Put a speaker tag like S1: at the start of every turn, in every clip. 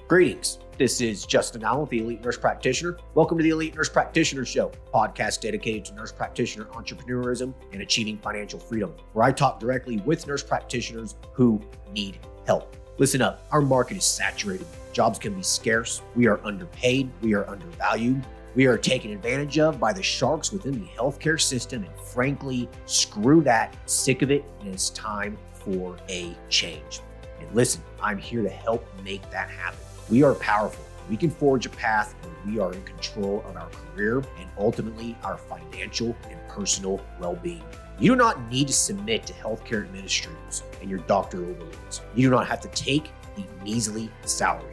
S1: Greetings. This is Justin Allen, the Elite Nurse Practitioner. Welcome to the Elite Nurse Practitioner Show, a podcast dedicated to nurse practitioner entrepreneurism and achieving financial freedom, where I talk directly with nurse practitioners who need help. Listen up, our market is saturated. Jobs can be scarce. We are underpaid. We are undervalued. We are taken advantage of by the sharks within the healthcare system, and frankly, screw that. Sick of it, and it's time for a change. And listen, I'm here to help make that happen. We are powerful. We can forge a path where we are in control of our career and ultimately our financial and personal well-being. You do not need to submit to healthcare administrators and your doctor overlords. You do not have to take the measly salary.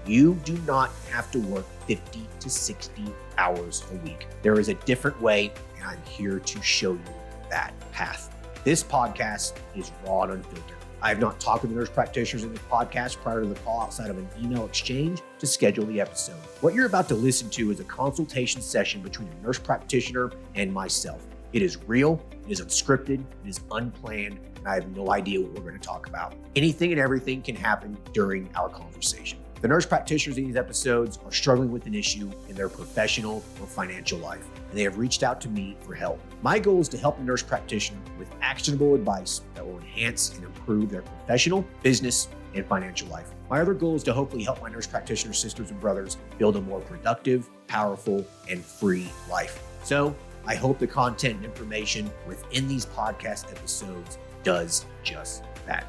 S1: You do not have to work 50 to 60 hours a week. There is a different way, and I'm here to show you that path. This podcast is raw and unfiltered. I have not talked with the nurse practitioners in this podcast prior to the call outside of an email exchange to schedule the episode. What you're about to listen to is a consultation session between a nurse practitioner and myself. It is real, it is unscripted, it is unplanned, and I have no idea what we're going to talk about. Anything and everything can happen during our conversation. The nurse practitioners in these episodes are struggling with an issue in their professional or financial life, and they have reached out to me for help. My goal is to help a nurse practitioner with actionable advice that will enhance and improve their professional, business, and financial life. My other goal is to hopefully help my nurse practitioner sisters and brothers build a more productive, powerful, and free life. So I hope the content and information within these podcast episodes does just that.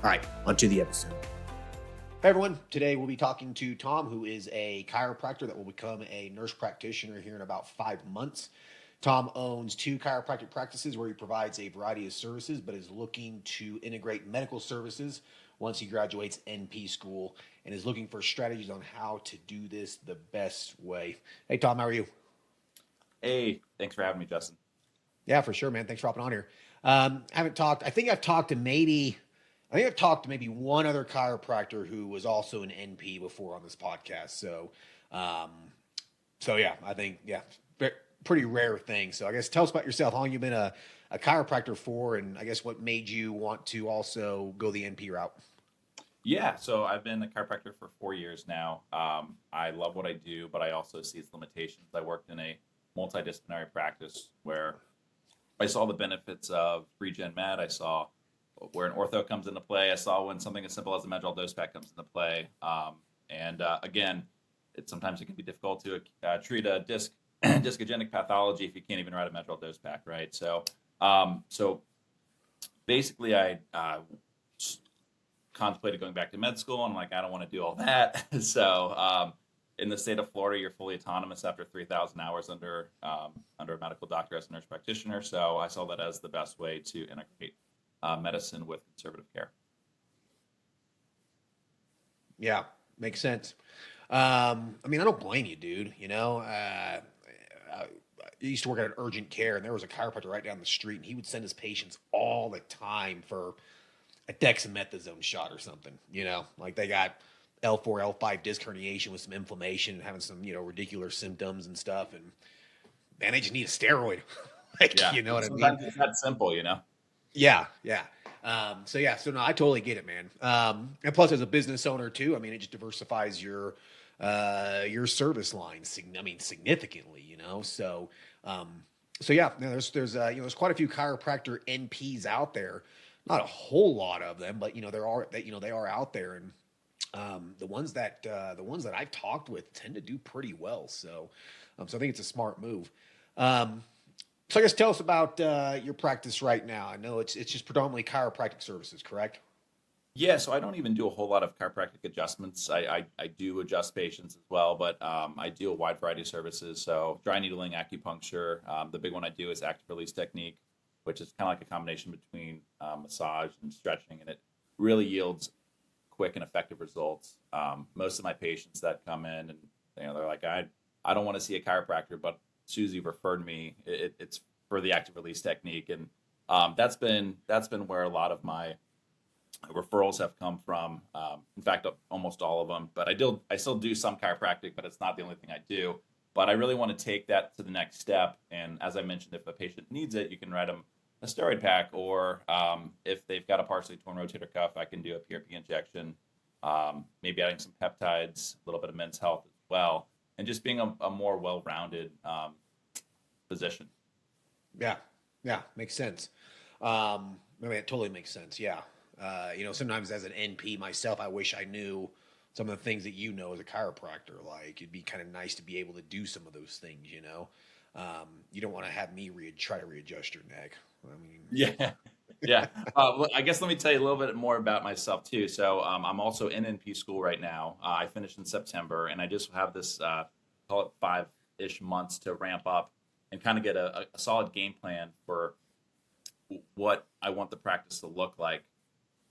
S1: All right, onto the episode. Hey everyone, today we'll be talking to Tom, who is a chiropractor that will become a nurse practitioner here in about 5 months. Tom owns 2 chiropractic practices where he provides a variety of services, but is looking to integrate medical services once he graduates NP school, and is looking for strategies on how to do this the best way. Hey Tom, how are you?
S2: Hey, thanks for having me, Justin.
S1: Yeah, for sure, man. Thanks for hopping on here. I think I've talked to maybe one other chiropractor who was also an NP before on this podcast. So yeah, I think, pretty rare thing. So I guess tell us about yourself. How long you've been a chiropractor for, and I guess what made you want to also go the NP route?
S2: Yeah, so I've been a chiropractor for 4 years now. I love what I do, but I also see its limitations. I worked in a multidisciplinary practice where I saw the benefits of regen med. I saw where an ortho comes into play. I saw when something as simple as a medral dose pack comes into play. Again, sometimes it can be difficult to treat a discogenic pathology if you can't even write a medral dose pack, right? So basically, I contemplated going back to med school, and I'm like, I don't want to do all that. So in the state of Florida, you're fully autonomous after 3,000 hours under a medical doctor as a nurse practitioner. So I saw that as the best way to integrate medicine with conservative care.
S1: Yeah, makes sense. I don't blame you, dude. You know, I used to work at an urgent care, and there was a chiropractor right down the street, and he would send his patients all the time for a dexamethasone shot or something. You know, like they got L4, L5 disc herniation with some inflammation and having some, ridiculous symptoms and stuff, and man, they just need a steroid. You know what I mean?
S2: Sometimes it's that simple, you know?
S1: Yeah. So no, I totally get it, man. And plus, as a business owner too, it just diversifies your service lines. Significantly, you know. So yeah, there's quite a few chiropractor NPs out there. Not a whole lot of them, but they are out there, and the ones that I've talked with tend to do pretty well. So I think it's a smart move. So I guess tell us about your practice right now. I know it's just predominantly chiropractic services, correct?
S2: Yeah, so I don't even do a whole lot of chiropractic adjustments. I do adjust patients as well, but I do a wide variety of services. So dry needling, acupuncture. The big one I do is active release technique, which is kind of like a combination between massage and stretching, and it really yields quick and effective results. Most of my patients that come in and they're like, I don't want to see a chiropractor, but Susie referred me. It's for the active release technique, and that's been where a lot of my referrals have come from. In fact, almost all of them. But I still do some chiropractic, but it's not the only thing I do. But I really want to take that to the next step. And as I mentioned, if a patient needs it, you can write them a steroid pack, or if they've got a partially torn rotator cuff, I can do a PRP injection maybe adding some peptides, a little bit of men's health as well, and just being a more well-rounded physician.
S1: Yeah. Yeah. Makes sense. I mean, it totally makes sense. Yeah. Sometimes as an NP myself, I wish I knew some of the things that you know as a chiropractor. Like, it'd be kind of nice to be able to do some of those things, you know? You don't want to have me try to readjust your neck. I mean,
S2: Yeah. Yeah. Well, I guess let me tell you a little bit more about myself too. So I'm also in NP school right now. I finished in September, and I just have this call it 5-ish months to ramp up and kind of get a solid game plan for what I want the practice to look like.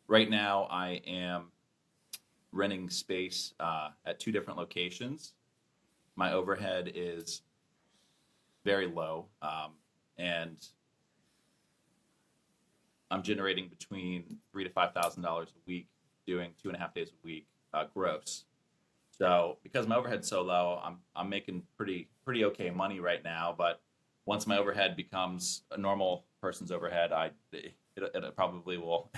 S2: Right now, I am renting space at 2 different locations. My overhead is very low, and I'm generating between $3,000 to $5,000 a week, doing 2.5 days a week gross. So because my overhead's so low, I'm making pretty okay money right now. But once my overhead becomes a normal person's overhead, it probably will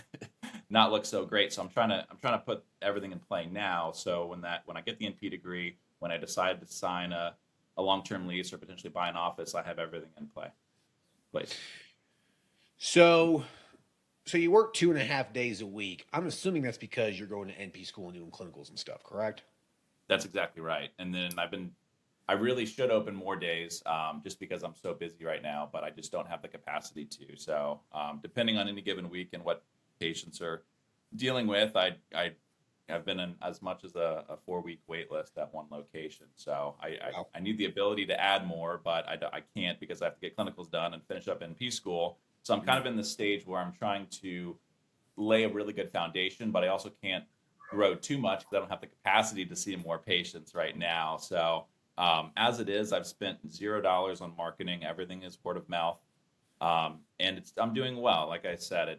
S2: not look so great. So I'm trying to put everything in play now. So when I get the NP degree, when I decide to sign a long-term lease or potentially buy an office, I have everything in place.
S1: so, so you work 2.5 days a week. I'm assuming that's because you're going to NP school and doing clinicals and stuff, correct?
S2: That's exactly right. And then I really should open more days just because I'm so busy right now, but I just don't have the capacity to. So depending on any given week and what patients are dealing with, I've been in as much as a 4-week wait list at one location. So
S1: Wow.
S2: I need the ability to add more, but I can't because I have to get clinicals done and finish up NP school. So I'm kind of in the stage where I'm trying to lay a really good foundation, but I also can't grow too much because I don't have the capacity to see more patients right now. So as it is, I've spent $0 on marketing. Everything is word of mouth, and I'm doing well. Like I said,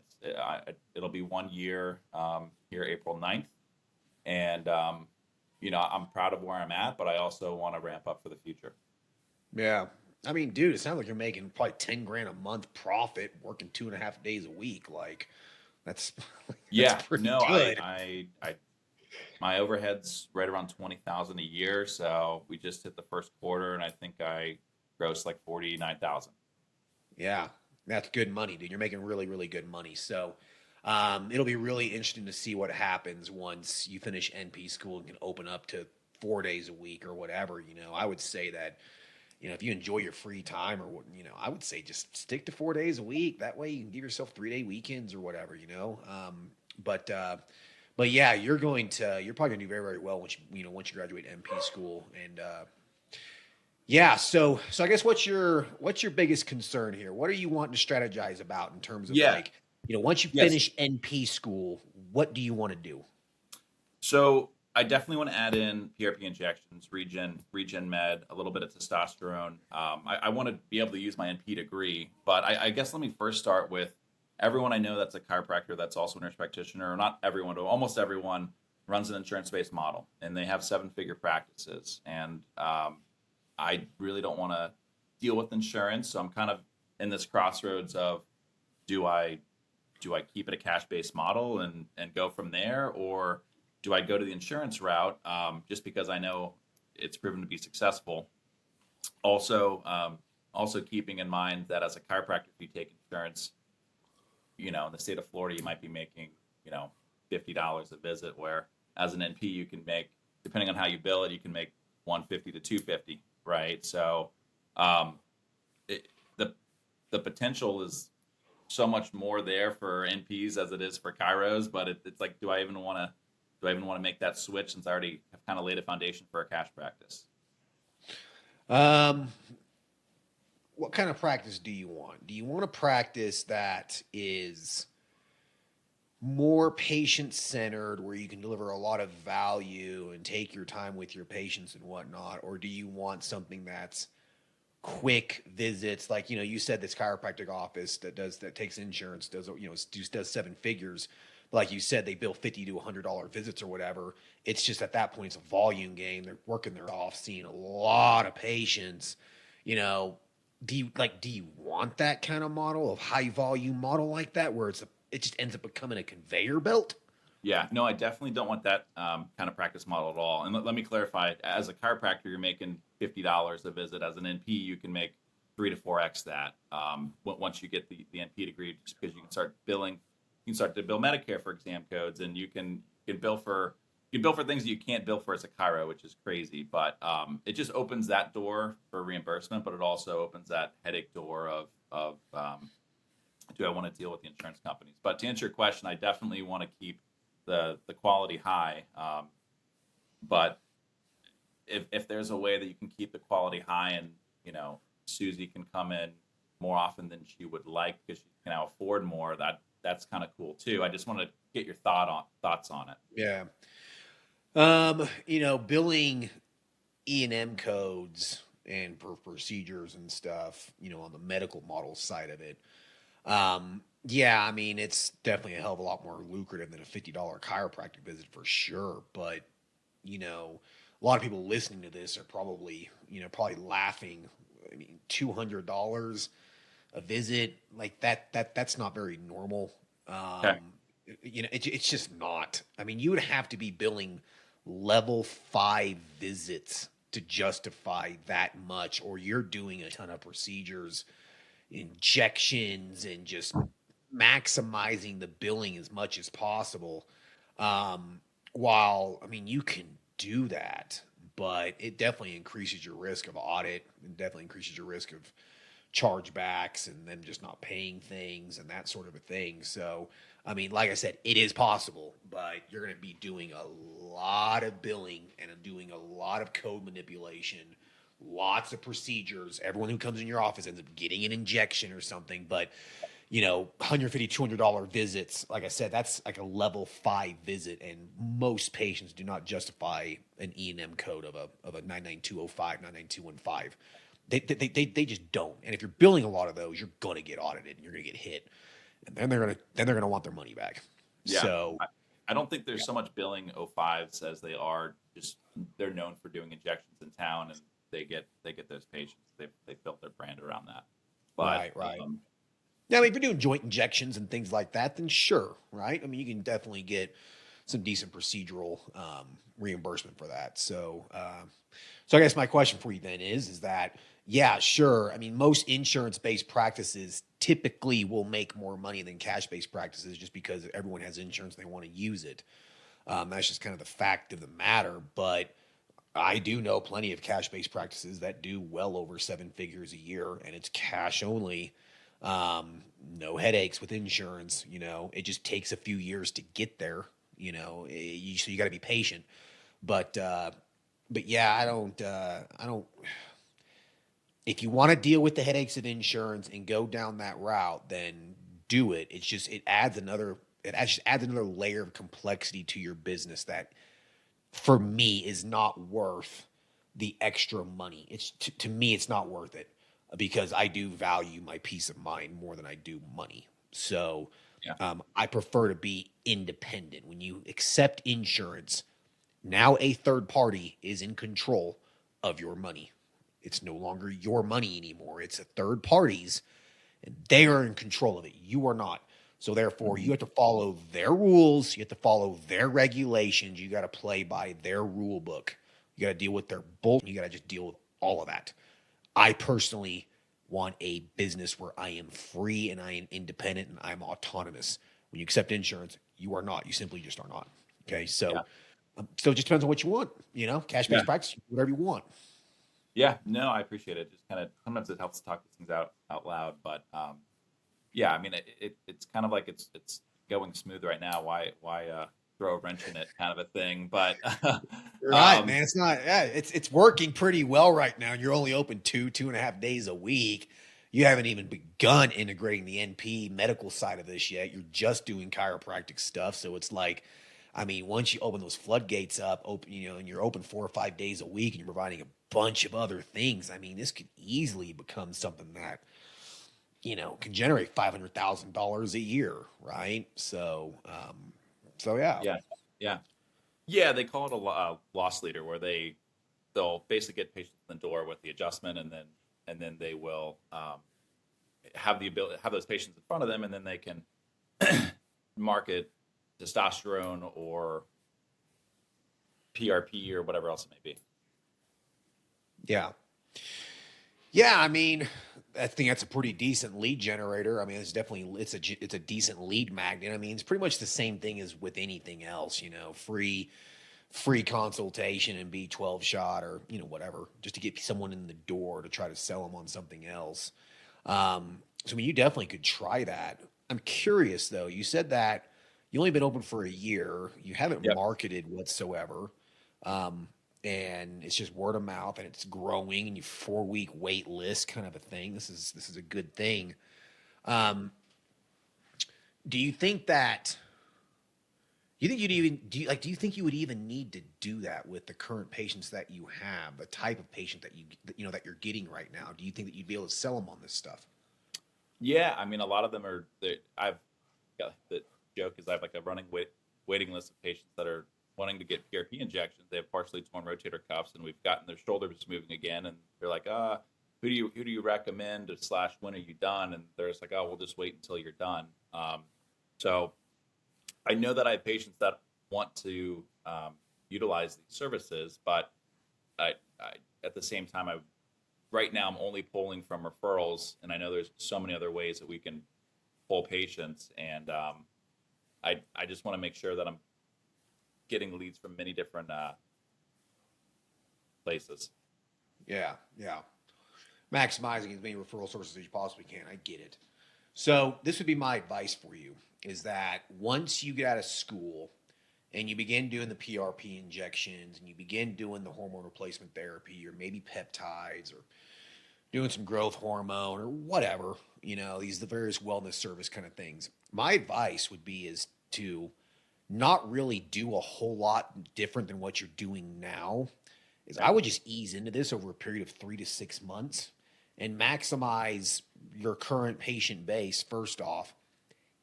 S2: it'll be 1 year here April 9th, and I'm proud of where I'm at, but I also want to ramp up for the future.
S1: Yeah. I mean, dude, it sounds like you're making probably 10 grand a month profit working 2.5 days a week. Like, that's that's
S2: Yeah,
S1: pretty
S2: no,
S1: good.
S2: my overhead's right around 20,000 a year. So we just hit the first quarter, and I think I grossed like 49,000.
S1: Yeah, that's good money, dude. You're making really, really good money. So, it'll be really interesting to see what happens once you finish NP school and can open up to 4 days a week or whatever. I would say that, if you enjoy your free time or what, I would say just stick to 4 days a week. That way you can give yourself 3-day weekends or whatever. But, uh, but yeah, you're probably gonna do very, very well once you graduate NP school. And, yeah, so I guess what's your biggest concern here? What are you wanting to strategize about in terms of,
S2: Yeah.
S1: like, once you
S2: Yes.
S1: finish NP school, what do you want to do?
S2: So I definitely want to add in PRP injections, regen med, a little bit of testosterone. I want to be able to use my NP degree, but I guess let me first start with everyone I know that's a chiropractor that's also a nurse practitioner, or not everyone, but almost everyone runs an insurance-based model, and they have 7-figure practices. And I really don't want to deal with insurance, so I'm kind of in this crossroads of do I keep it a cash-based model and go from there, or do I go to the insurance route just because I know it's proven to be successful? Also keeping in mind that as a chiropractor, if you take insurance, in the state of Florida, you might be making, $50 a visit, where as an NP, you can make, depending on how you bill it, you can make 150 to 250, right? So um, the potential is so much more there for NPs as it is for chiros, but it's like, do I even want to make that switch since I already have kind of laid a foundation for a cash practice?
S1: Um, what kind of practice do you want? Do you want a practice that is more patient centered, where you can deliver a lot of value and take your time with your patients and whatnot? Or do you want something that's quick visits? Like, you said this chiropractic office that takes insurance, does 7 figures. Like you said, they bill $50 to $100 visits or whatever. It's just at that point, it's a volume game. They're working their off, seeing a lot of patients. You know, do you want that kind of model, of high volume model like that, where it just ends up becoming a conveyor belt?
S2: Yeah, no, I definitely don't want that kind of practice model at all. And let me clarify: as a chiropractor, you're making $50 a visit. As an NP, you can make 3 to 4x that once you get the NP degree, just because you can start billing, you can start to bill Medicare for exam codes, and you can bill for things that you can't bill for as a chiro, which is crazy. But it just opens that door for reimbursement, but it also opens that headache door of do I want to deal with the insurance companies? But to answer your question, I definitely want to keep the quality high. But if there's a way that you can keep the quality high, and Susie can come in more often than she would like because she can now afford more, that's kind of cool too. I just want to get your thoughts on it.
S1: Yeah. Billing E&M codes and for procedures and stuff, on the medical model side of it. Yeah, I mean, it's definitely a hell of a lot more lucrative than a $50 chiropractic visit for sure. But, a lot of people listening to this are probably laughing. I mean, $200 a visit, like that's not very normal.
S2: Okay.
S1: It's just not. I mean, you would have to be billing level 5 visits to justify that much, or you're doing a ton of procedures, injections, and just maximizing the billing as much as possible. While, I mean, you can do that, but it definitely increases your risk of audit, and definitely increases your risk of chargebacks and them just not paying things and that sort of a thing. So, I mean, like I said, it is possible, but you're going to be doing a lot of billing and doing a lot of code manipulation, lots of procedures. Everyone who comes in your office ends up getting an injection or something, but $150, $200 visits, like I said, that's like a level 5 visit, and most patients do not justify an E&M code of a 99205, 99215. They just don't. And if you're billing a lot of those, you're going to get audited and you're going to get hit, and then they're going to want their money back.
S2: Yeah.
S1: So
S2: I don't think there's so much billing O5s as they are just they're known for doing injections in town, and they get those patients. They built their brand around that. But
S1: right. Now, I mean, if you're doing joint injections and things like that, then sure, right? I mean, you can definitely get some decent procedural reimbursement for that. So I guess my question for you then is that, yeah, sure. I mean, most insurance-based practices typically will make more money than cash-based practices just because everyone has insurance and they want to use it. That's just kind of the fact of the matter. But I do know plenty of cash-based practices that do well over 7 figures a year, and it's cash only. No headaches with insurance. It just takes a few years to get there. So you got to be patient. But yeah, I don't. If you want to deal with the headaches of insurance and go down that route, then do it. It adds another layer of complexity to your business that, for me, is not worth the extra money. To me, it's not worth it, because I do value my peace of mind more than I do money. So
S2: yeah,
S1: I prefer to be independent. When you accept insurance, now a third party is in control of your money. It's no longer your money anymore. It's a third party's, and they are in control of it. You are not. So therefore, you have to follow their rules. You have to follow their regulations. You got to play by their rule book. You got to deal with their bull. You got to just deal with all of that. I personally want a business where I am free and I am independent and I'm autonomous. When you accept insurance, you are not. You simply just are not. Okay,
S2: yeah,
S1: so it just depends on what you want. Cash-based
S2: yeah.
S1: practice, whatever you want.
S2: Yeah, no, I appreciate it. Just kind of sometimes it helps to talk these things out loud, but yeah, I mean it's kind of like it's going smooth right now. Why throw a wrench in it, kind of a thing. But
S1: Right, man. It's not. Yeah, it's working pretty well right now. And you're only open 2.5 days a week. You haven't even begun integrating the NP medical side of this yet. You're just doing chiropractic stuff. So it's like, I mean, once you open those floodgates up, and you're open 4 or 5 days a week, and you're providing a bunch of other things. I mean, this could easily become something that can generate $500,000 a year, right? So yeah.
S2: yeah, yeah, yeah. They call it a loss leader, where they'll basically get patients in the door with the adjustment, and then they will have the ability have those patients in front of them, and then they can market testosterone or PRP or whatever else it may be.
S1: Yeah. Yeah, I mean, I think that's a pretty decent lead generator. I mean, it's a decent lead magnet. I mean, it's pretty much the same thing as with anything else, free consultation and B12 shot or, whatever, just to get someone in the door to try to sell them on something else. So I mean, you definitely could try that. I'm curious though. You said that you only been open for a year. You haven't
S2: Yep.
S1: marketed whatsoever. Um, and it's just word of mouth and it's growing and you 4 week wait list kind of a thing. This is a good thing. Um, do you think that you think you'd even do you think you would even need to do that with the current patients that you have, the type of patient that you're getting right now? Do you think that you'd be able to sell them on this stuff?
S2: Yeah, I mean, a lot of them are. I've got the joke is I have like a running waiting list of patients that are wanting to get PRP injections. They have partially torn rotator cuffs, and we've gotten their shoulders moving again, and they're like, who do you recommend? Slash, when are you done? And they're just like, oh, we'll just wait until you're done. So I know that I have patients that want to utilize these services, but I at the same time, right now I'm only pulling from referrals, and I know there's so many other ways that we can pull patients, and I just want to make sure that I'm getting leads from many different places.
S1: Yeah, yeah. Maximizing as many referral sources as you possibly can. I get it. So this would be my advice for you is that once you get out of school and you begin doing the PRP injections and you begin doing the hormone replacement therapy or maybe peptides or doing some growth hormone or whatever, these the various wellness service kind of things. My advice would be is to not really do a whole lot different than what you're doing now. Is I would just ease into this over a period of 3 to 6 months and maximize your current patient base first off.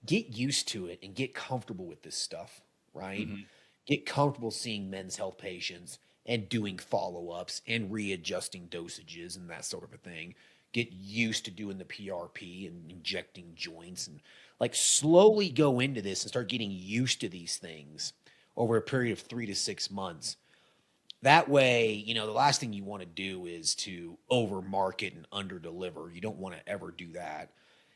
S1: Get used to it and get comfortable with this stuff, right?
S2: Hmm.
S1: Get comfortable seeing men's health patients and doing follow-ups and readjusting dosages and that sort of a thing. Get used to doing the PRP and injecting joints and like slowly go into this and start getting used to these things over a period of 3 to 6 months. That way, the last thing you want to do is to over market and under deliver. You don't want to ever do that.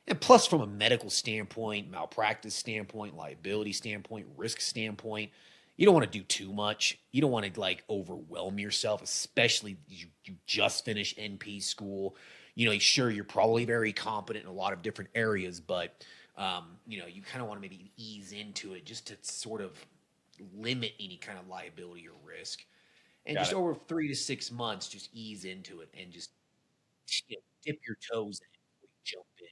S1: And plus, from a medical standpoint, malpractice standpoint, liability standpoint, risk standpoint, you don't want to do too much. You don't want to like overwhelm yourself, especially you just finished NP school. Sure, you're probably very competent in a lot of different areas, but you kind of want to maybe ease into it just to sort of limit any kind of liability or risk. And
S2: Got
S1: just
S2: it.
S1: over 3 to 6 months, just ease into it and just dip your toes in before you jump in.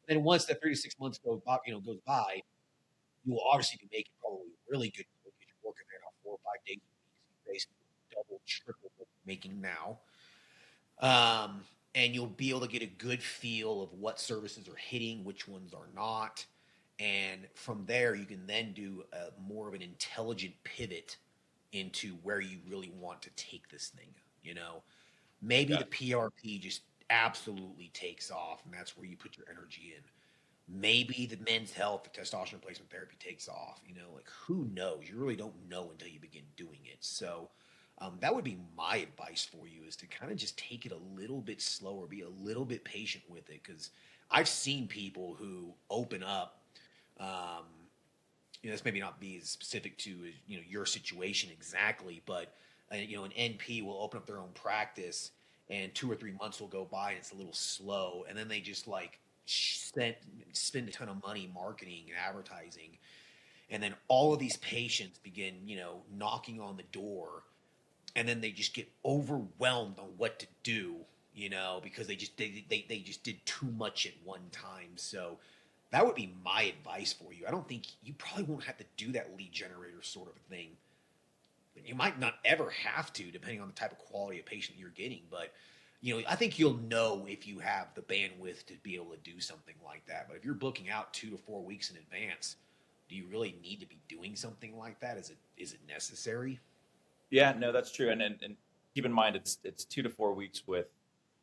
S1: And then once the 3 to 6 months goes by, you will obviously be making probably really good money because you're working there now 4 or 5 days a week. So you basically double, triple what you're making now. And you'll be able to get a good feel of what services are hitting, which ones are not. And from there, you can then do more of an intelligent pivot into where you really want to take this thing. You know, Maybe
S2: Got
S1: the
S2: it.
S1: PRP just absolutely takes off, and that's where you put your energy in. Maybe the men's health, the testosterone replacement therapy takes off. Like who knows? You really don't know until you begin doing it. So that would be my advice for you is to kind of just take it a little bit slower, be a little bit patient with it, because I've seen people who open up. Um, this maybe not be as specific to your situation exactly, but an NP will open up their own practice, and 2 or 3 months will go by, and it's a little slow, and then they just like spend a ton of money marketing and advertising, and then all of these patients begin knocking on the door, and then they just get overwhelmed on what to do, because they just did too much at one time. So that would be my advice for you. I don't think you probably won't have to do that lead generator sort of a thing. You might not ever have to, depending on the type of quality of patient you're getting. But I think you'll know if you have the bandwidth to be able to do something like that. But if you're booking out 2 to 4 weeks in advance, do you really need to be doing something like that? Is it necessary?
S2: Yeah, no, that's true. And keep in mind, it's 2 to 4 weeks with,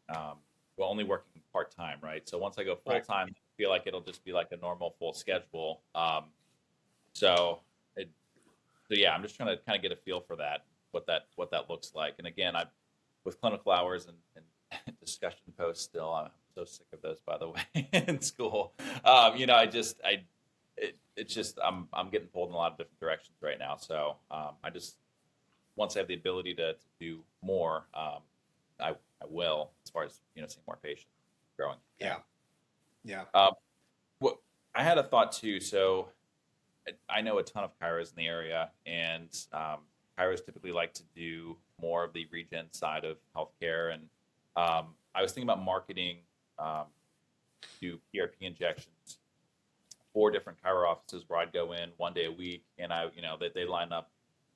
S2: well, only working part time, right? So once I go full
S1: Right.
S2: time, I feel like it'll just be like a normal full schedule. So it, so yeah, I'm just trying to kind of get a feel for that, what that looks like. And again, I with clinical hours and discussion posts still, I'm so sick of those, by the way, in school. It's just I'm getting pulled in a lot of different directions right now. So I just once I have the ability to do more, I will, as far as seeing more patients growing.
S1: Yeah. Yeah.
S2: Um, what I had a thought too. So I know a ton of chiros in the area, and chiros typically like to do more of the regen side of healthcare. And I was thinking about marketing um, do PRP injections 4 different chiro offices where I'd go in 1 day a week, and they line up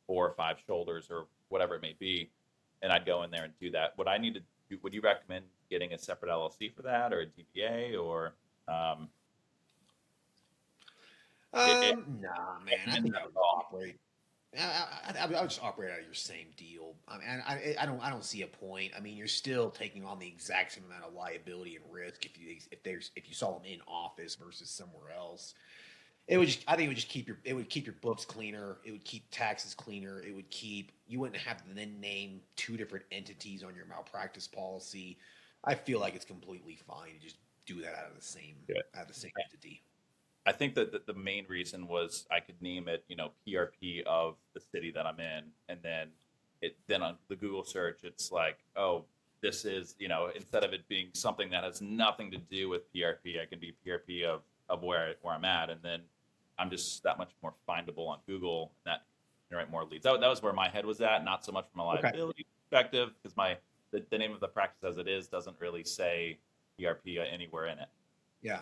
S2: 4 or 5 shoulders or whatever it may be, and I'd go in there and do that. Would I need to? Would you recommend getting a separate LLC for that, or a DBA, or um,
S1: Nah, man. I
S2: recommend
S1: think
S2: that
S1: I
S2: at
S1: would
S2: all?
S1: operate. I would just operate out of your same deal. I mean, I don't see a point. I mean, you're still taking on the exact same amount of liability and risk if you saw them in office versus somewhere else. I think it would just keep your books cleaner. It would keep taxes cleaner. You wouldn't have to then name 2 different entities on your malpractice policy. I feel like it's completely fine to just do that out of the same entity.
S2: I think that the main reason was I could name it, PRP of the city that I'm in, and then on the Google search, it's like, oh, this is, instead of it being something that has nothing to do with PRP, I can be PRP of where I'm at, and then I'm just that much more findable on Google, and that generate more leads. That was where my head was at, not so much from a
S1: Okay.
S2: liability perspective, because the name of the practice as it is doesn't really say PRP anywhere in it.
S1: Yeah.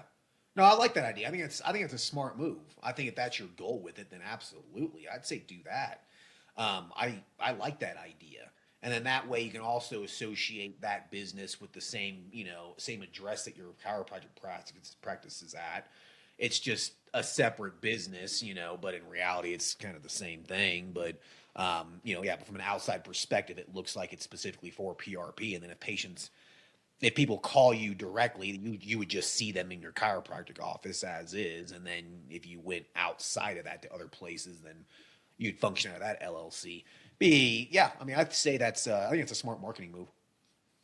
S1: No, I like that idea. I think it's a smart move. I think if that's your goal with it, then absolutely, I'd say do that. I like that idea, and then that way you can also associate that business with the same address that your chiropractic practice is at. It's just a separate business, but in reality, it's kind of the same thing. But yeah, but from an outside perspective, it looks like it's specifically for PRP, and then if people call you directly, you would just see them in your chiropractic office as is, and then if you went outside of that to other places, then you'd function out of that LLC. Yeah, I mean, I'd say I think it's a smart marketing move.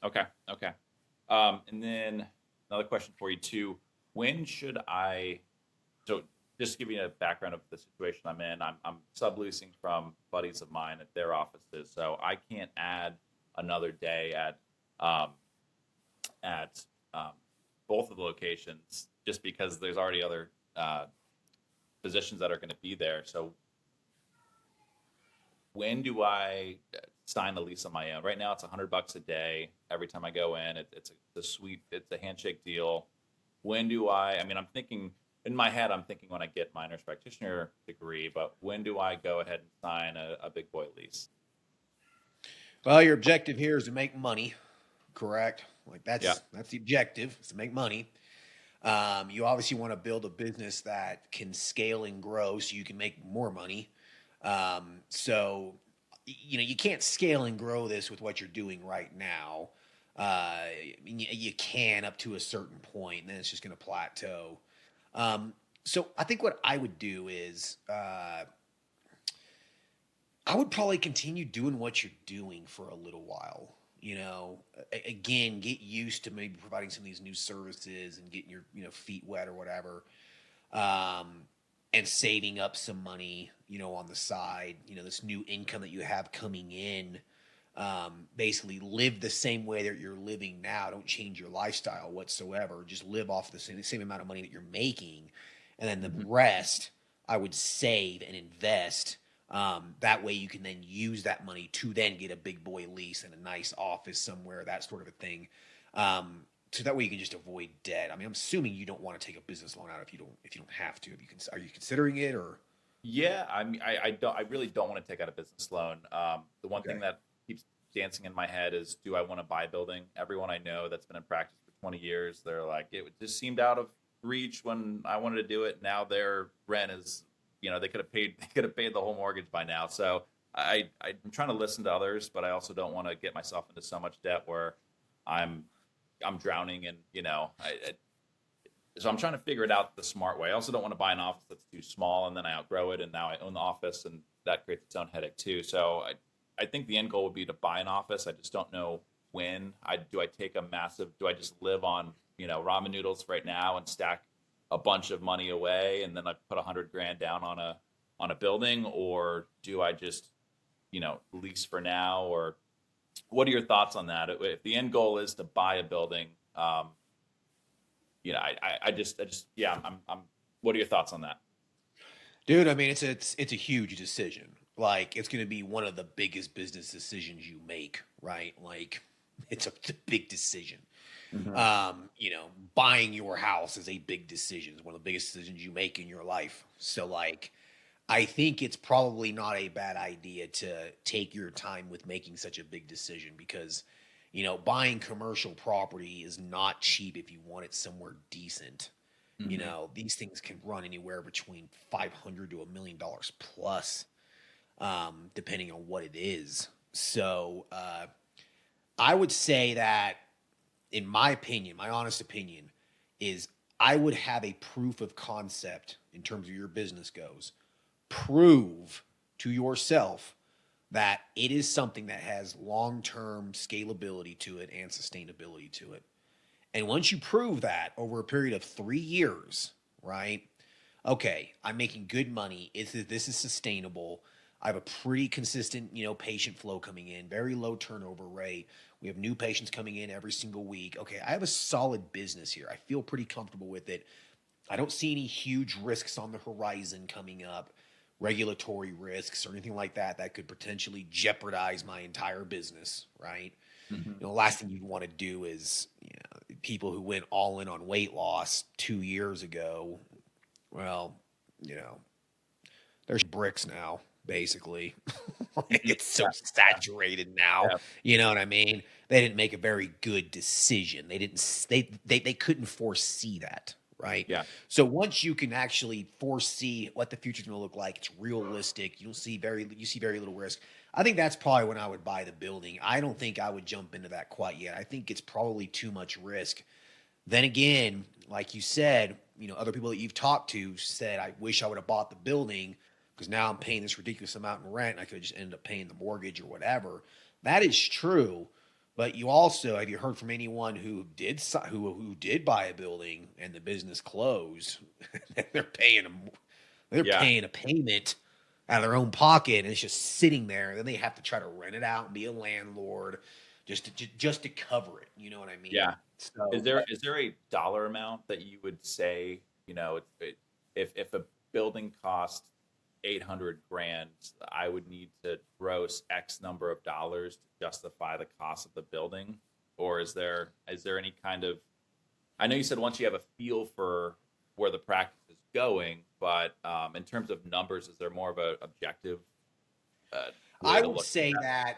S2: Okay. Okay. And then another question for you too. When should I? So just to give you a background of the situation I'm in, I'm subleasing from buddies of mine at their offices, so I can't add another day um, at both of the locations just because there's already other positions that are going to be there. So when do I sign a lease on my own? Right now, it's $100 a day every time I go in. It's a handshake deal. When do I? I mean, I'm thinking in my head, I'm thinking when I get my nurse practitioner degree, but when do I go ahead and sign a big boy lease?
S1: Well, your objective here is to make money, correct? Like
S2: Yeah.
S1: that's the objective, is to make money. You obviously want to build a business that can scale and grow so you can make more money. So, you can't scale and grow this with what you're doing right now. I mean, you can up to a certain point, and then it's just going to plateau. So I think what I would do is I would probably continue doing what you're doing for a little while. Again, get used to maybe providing some of these new services and getting your feet wet or whatever, um, and saving up some money, on the side. This new income that you have coming in. Basically, live the same way that you're living now. Don't change your lifestyle whatsoever. Just live off the same amount of money that you're making, and then the
S2: Mhm.
S1: rest I would save and invest. That way you can then use that money to then get a big boy lease and a nice office somewhere, that sort of a thing. So that way you can just avoid debt. I mean, I'm assuming you don't want to take a business loan out if you don't have to. Are you considering it or?
S2: Yeah, I mean, I really don't want to take out a business loan. The one thing
S1: Okay.
S2: that keeps dancing in my head is, do I want to buy a building? Everyone I know that's been in practice for 20 years, they're like, it just seemed out of reach when I wanted to do it. Now their rent is, they could have paid, they could have paid the whole mortgage by now. So I'm trying to listen to others, but I also don't want to get myself into so much debt where I'm, I'm drowning in, so I'm trying to figure it out the smart way. I also don't want to buy an office that's too small and then I outgrow it and now I own the office and that creates its own headache too. So I think the end goal would be to buy an office. I just don't know when. Do I take a massive, do I just live on, ramen noodles right now and stack a bunch of money away and then I put 100 grand down on a building, or do I just, lease for now? Or what are your thoughts on that? If the end goal is to buy a building, yeah, what are your thoughts on that?
S1: Dude, I mean, it's a huge decision. Like, it's going to be one of the biggest business decisions you make, right? Like, it's a big decision.
S2: Hmm.
S1: Buying your house is a big decision. It's one of the biggest decisions you make in your life. So, like, I think it's probably not a bad idea to take your time with making such a big decision because, buying commercial property is not cheap if you want it somewhere decent.
S2: Hmm.
S1: These things can run anywhere between 500 to $1 million plus, depending on what it is. So, I would say that, in my opinion, my honest opinion, is I would have a proof of concept in terms of your business goes. Prove to yourself that it is something that has long-term scalability to it and sustainability to it. And once you prove that over a period of 3 years, right? Okay, I'm making good money. This is sustainable. I have a pretty consistent, patient flow coming in, very low turnover rate. We have new patients coming in every single week. Okay, I have a solid business here. I feel pretty comfortable with it. I don't see any huge risks on the horizon coming up, regulatory risks or anything like that that could potentially jeopardize my entire business, right?
S2: Hmm.
S1: The last thing you'd want to do is, people who went all in on weight loss 2 years ago, well, you know, there's bricks now, basically. Like,
S2: Hmm.
S1: it's so
S2: Yeah.
S1: saturated now.
S2: Yeah.
S1: You know what I mean? They didn't make a very good decision. They didn't. They couldn't foresee that, right?
S2: Yeah.
S1: So once you can actually foresee what the future's going to look like, it's realistic. You see very little risk. I think that's probably when I would buy the building. I don't think I would jump into that quite yet. I think it's probably too much risk. Then again, like you said, other people that you've talked to said, I wish I would have bought the building because now I'm paying this ridiculous amount in rent and I could just end up paying the mortgage or whatever. That is true. But you also, have you heard from anyone who did buy a building and the business closed? they're paying a, they're
S2: Yeah.
S1: paying a payment out of their own pocket and it's just sitting there. Then they have to try to rent it out and be a landlord just to cover it. You know what I mean?
S2: Yeah. Is
S1: So
S2: there a dollar amount that you would say, if a building cost 800 grand, I would need to gross X number of dollars to justify the cost of the building? Or is there any kind of, I know you said once you have a feel for where the practice is going, but in terms of numbers, is there more of a objective way
S1: I
S2: to
S1: would
S2: look
S1: say
S2: at
S1: that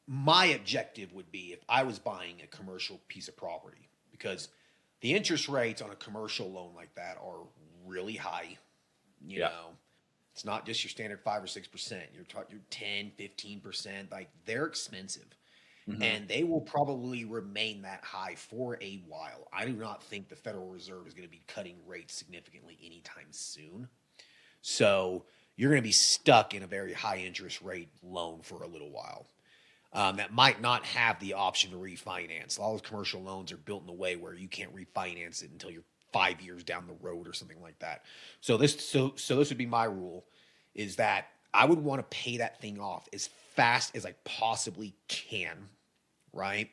S1: my objective would be if I was buying a commercial piece of property, because the interest rates on a commercial loan like that are really high. You
S2: that?
S1: know, it's not just your standard 5 or 6%. You're 10, 15%. Like, they're expensive.
S2: Yeah. Hmm.
S1: And they will probably remain that high for a while. I do not think the Federal Reserve is going to be cutting rates significantly anytime soon. So you're going to be stuck in a very high interest rate loan for a little while. That might not have the option to refinance. All those commercial loans are built in a way where you can't refinance it until you're 5 years down the road or something like that. So this would be my rule, is that I would want to pay that thing off as fast as I possibly can, right?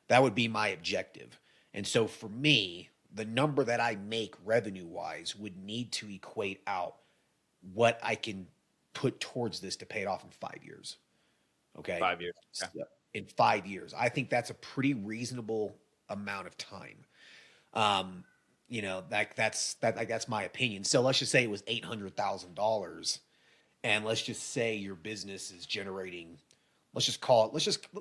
S1: That would be my objective. And so for me, the number that I make revenue wise would need to equate out what I can put towards this to pay it off in 5 years. Okay.
S2: 5 years.
S1: So, in 5 years, I think that's a pretty reasonable amount of time. Um, that's my opinion. So let's just say it was $800,000, and let's just say your business is generating. Let's just call it.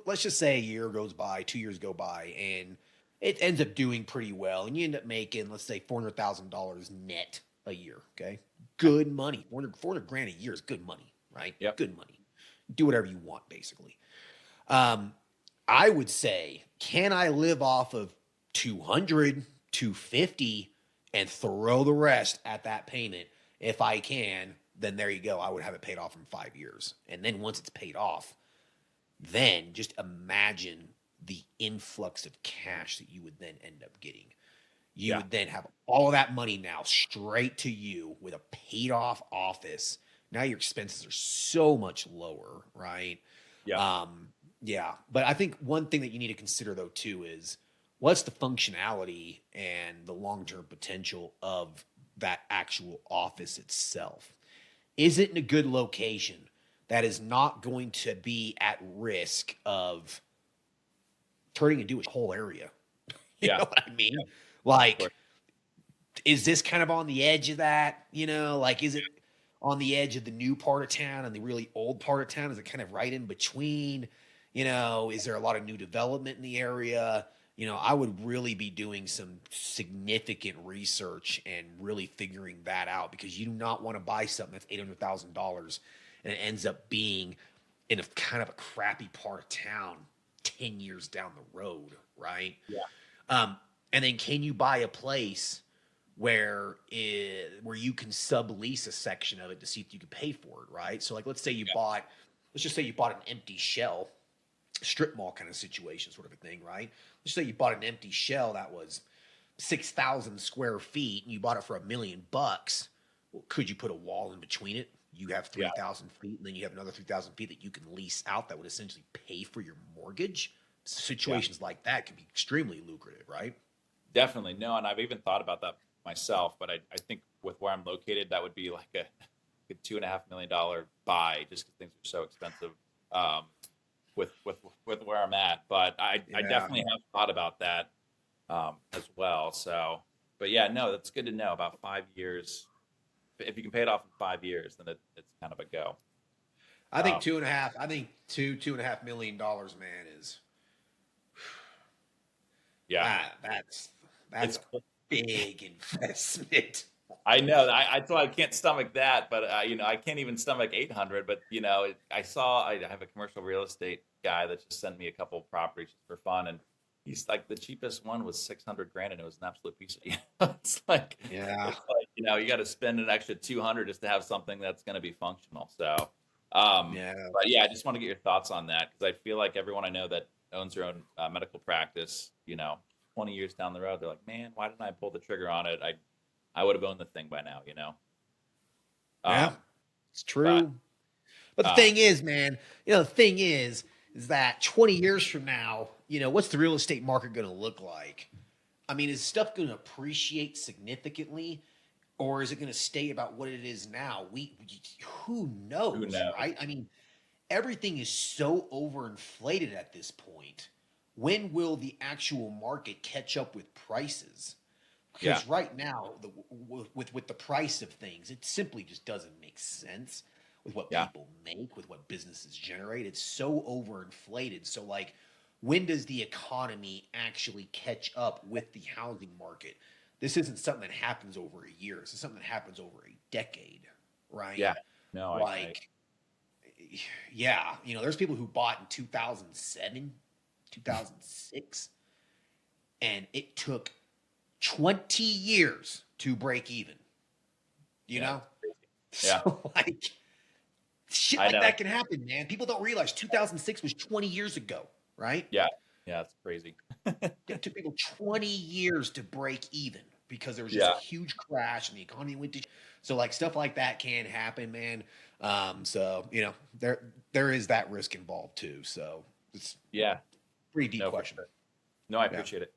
S1: Let's just say a year goes by, 2 years go by, and it ends up doing pretty well, and you end up making, let's say, $400,000 net a year. Okay, good money. 400 grand a year is good money, right?
S2: Yep.
S1: Good money. Do whatever you want, basically. Um, I would say, can I live off of 200, 250 and throw the rest at that payment. If I can, then there you go. I would have it paid off in 5 years. And then once it's paid off, then just imagine the influx of cash that you would then end up getting. You would then have all of that money now straight to you with a paid off office. Now your expenses are so much lower, right?
S2: Yeah.
S1: But I think one thing that you need to consider though too is what's the functionality and the long-term potential of that actual office itself? Is it in a good location that is not going to be at risk of turning into a whole area? You know what I mean?
S2: Yeah.
S1: Like, is this kind of on the edge of that? You know, like, is it on the edge of the new part of town and the really old part of town? Is it kind of right in between? You know, is there a lot of new development in the area? You know, I would really be doing some significant research and really figuring that out, because you do not want to buy something that's $800,000 and it ends up being in a kind of a crappy part of town 10 years down the road, right?
S2: Yeah.
S1: And then can you buy a place where you can sublease a section of it to see if you can pay for it, right? So like, let's just say you bought an empty shell, strip mall kind of situation, sort of a thing, right? Let's say you bought an empty shell that was 6,000 square feet and you bought it for $1 million. Well, could you put a wall in between it? You have 3,000 feet, and then you have another 3,000 feet that you can lease out that would essentially pay for your mortgage. Situations like that can be extremely lucrative, right?
S2: Definitely. No, and I've even thought about that myself, but I think with where I'm located, that would be like a $2.5 million buy, just because things are so expensive with where I'm at. But I definitely have thought about that as well. So, but yeah, no, that's good to know. About 5 years. If you can pay it off in 5 years, then it's kind of a go.
S1: I think $2.5 million, man, is that's a big investment.
S2: I know. That's why I can't stomach that, but I can't even stomach 800. But I have a commercial real estate guy that just sent me a couple of properties just for fun, and he's like, the cheapest one was 600 grand, and it was an absolute piece of. It's like, you got to spend an extra 200 just to have something that's going to be functional. So, but yeah, I just want to get your thoughts on that, because I feel like everyone I know that owns their own medical practice, 20 years down the road, they're like, man, why didn't I pull the trigger on it? I would have owned the thing by now,
S1: It's true. But the thing is, man, the thing is that 20 years from now, what's the real estate market going to look like? I mean, is stuff going to appreciate significantly, or is it going to stay about what it is now? Who knows, right? I mean, everything is so overinflated at this point. When will the actual market catch up with prices? Because right now, with the price of things, it simply just doesn't make sense with what people make, with what businesses generate. It's so overinflated. So, like, when does the economy actually catch up with the housing market? This isn't something that happens over a year. This is something that happens over a decade, right?
S2: Yeah. No,
S1: there's people who bought in 2007, 2006, and it took 20 years to break even. You know?
S2: Yeah.
S1: So, like, shit like that can happen, man. People don't realize 2006 was 20 years ago, right?
S2: Yeah. Yeah, it's crazy.
S1: It took people 20 years to break even because there was just a huge crash and the economy went to. So, like, stuff like that can happen, man. So, there is that risk involved too. So it's pretty deep question.
S2: Sure. No, I appreciate it.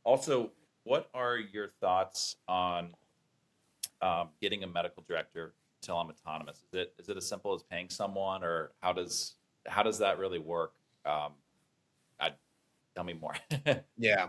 S2: Also, what are your thoughts on getting a medical director until I'm autonomous? Is it as simple as paying someone, or how does that really work? Tell me more.
S1: Yeah.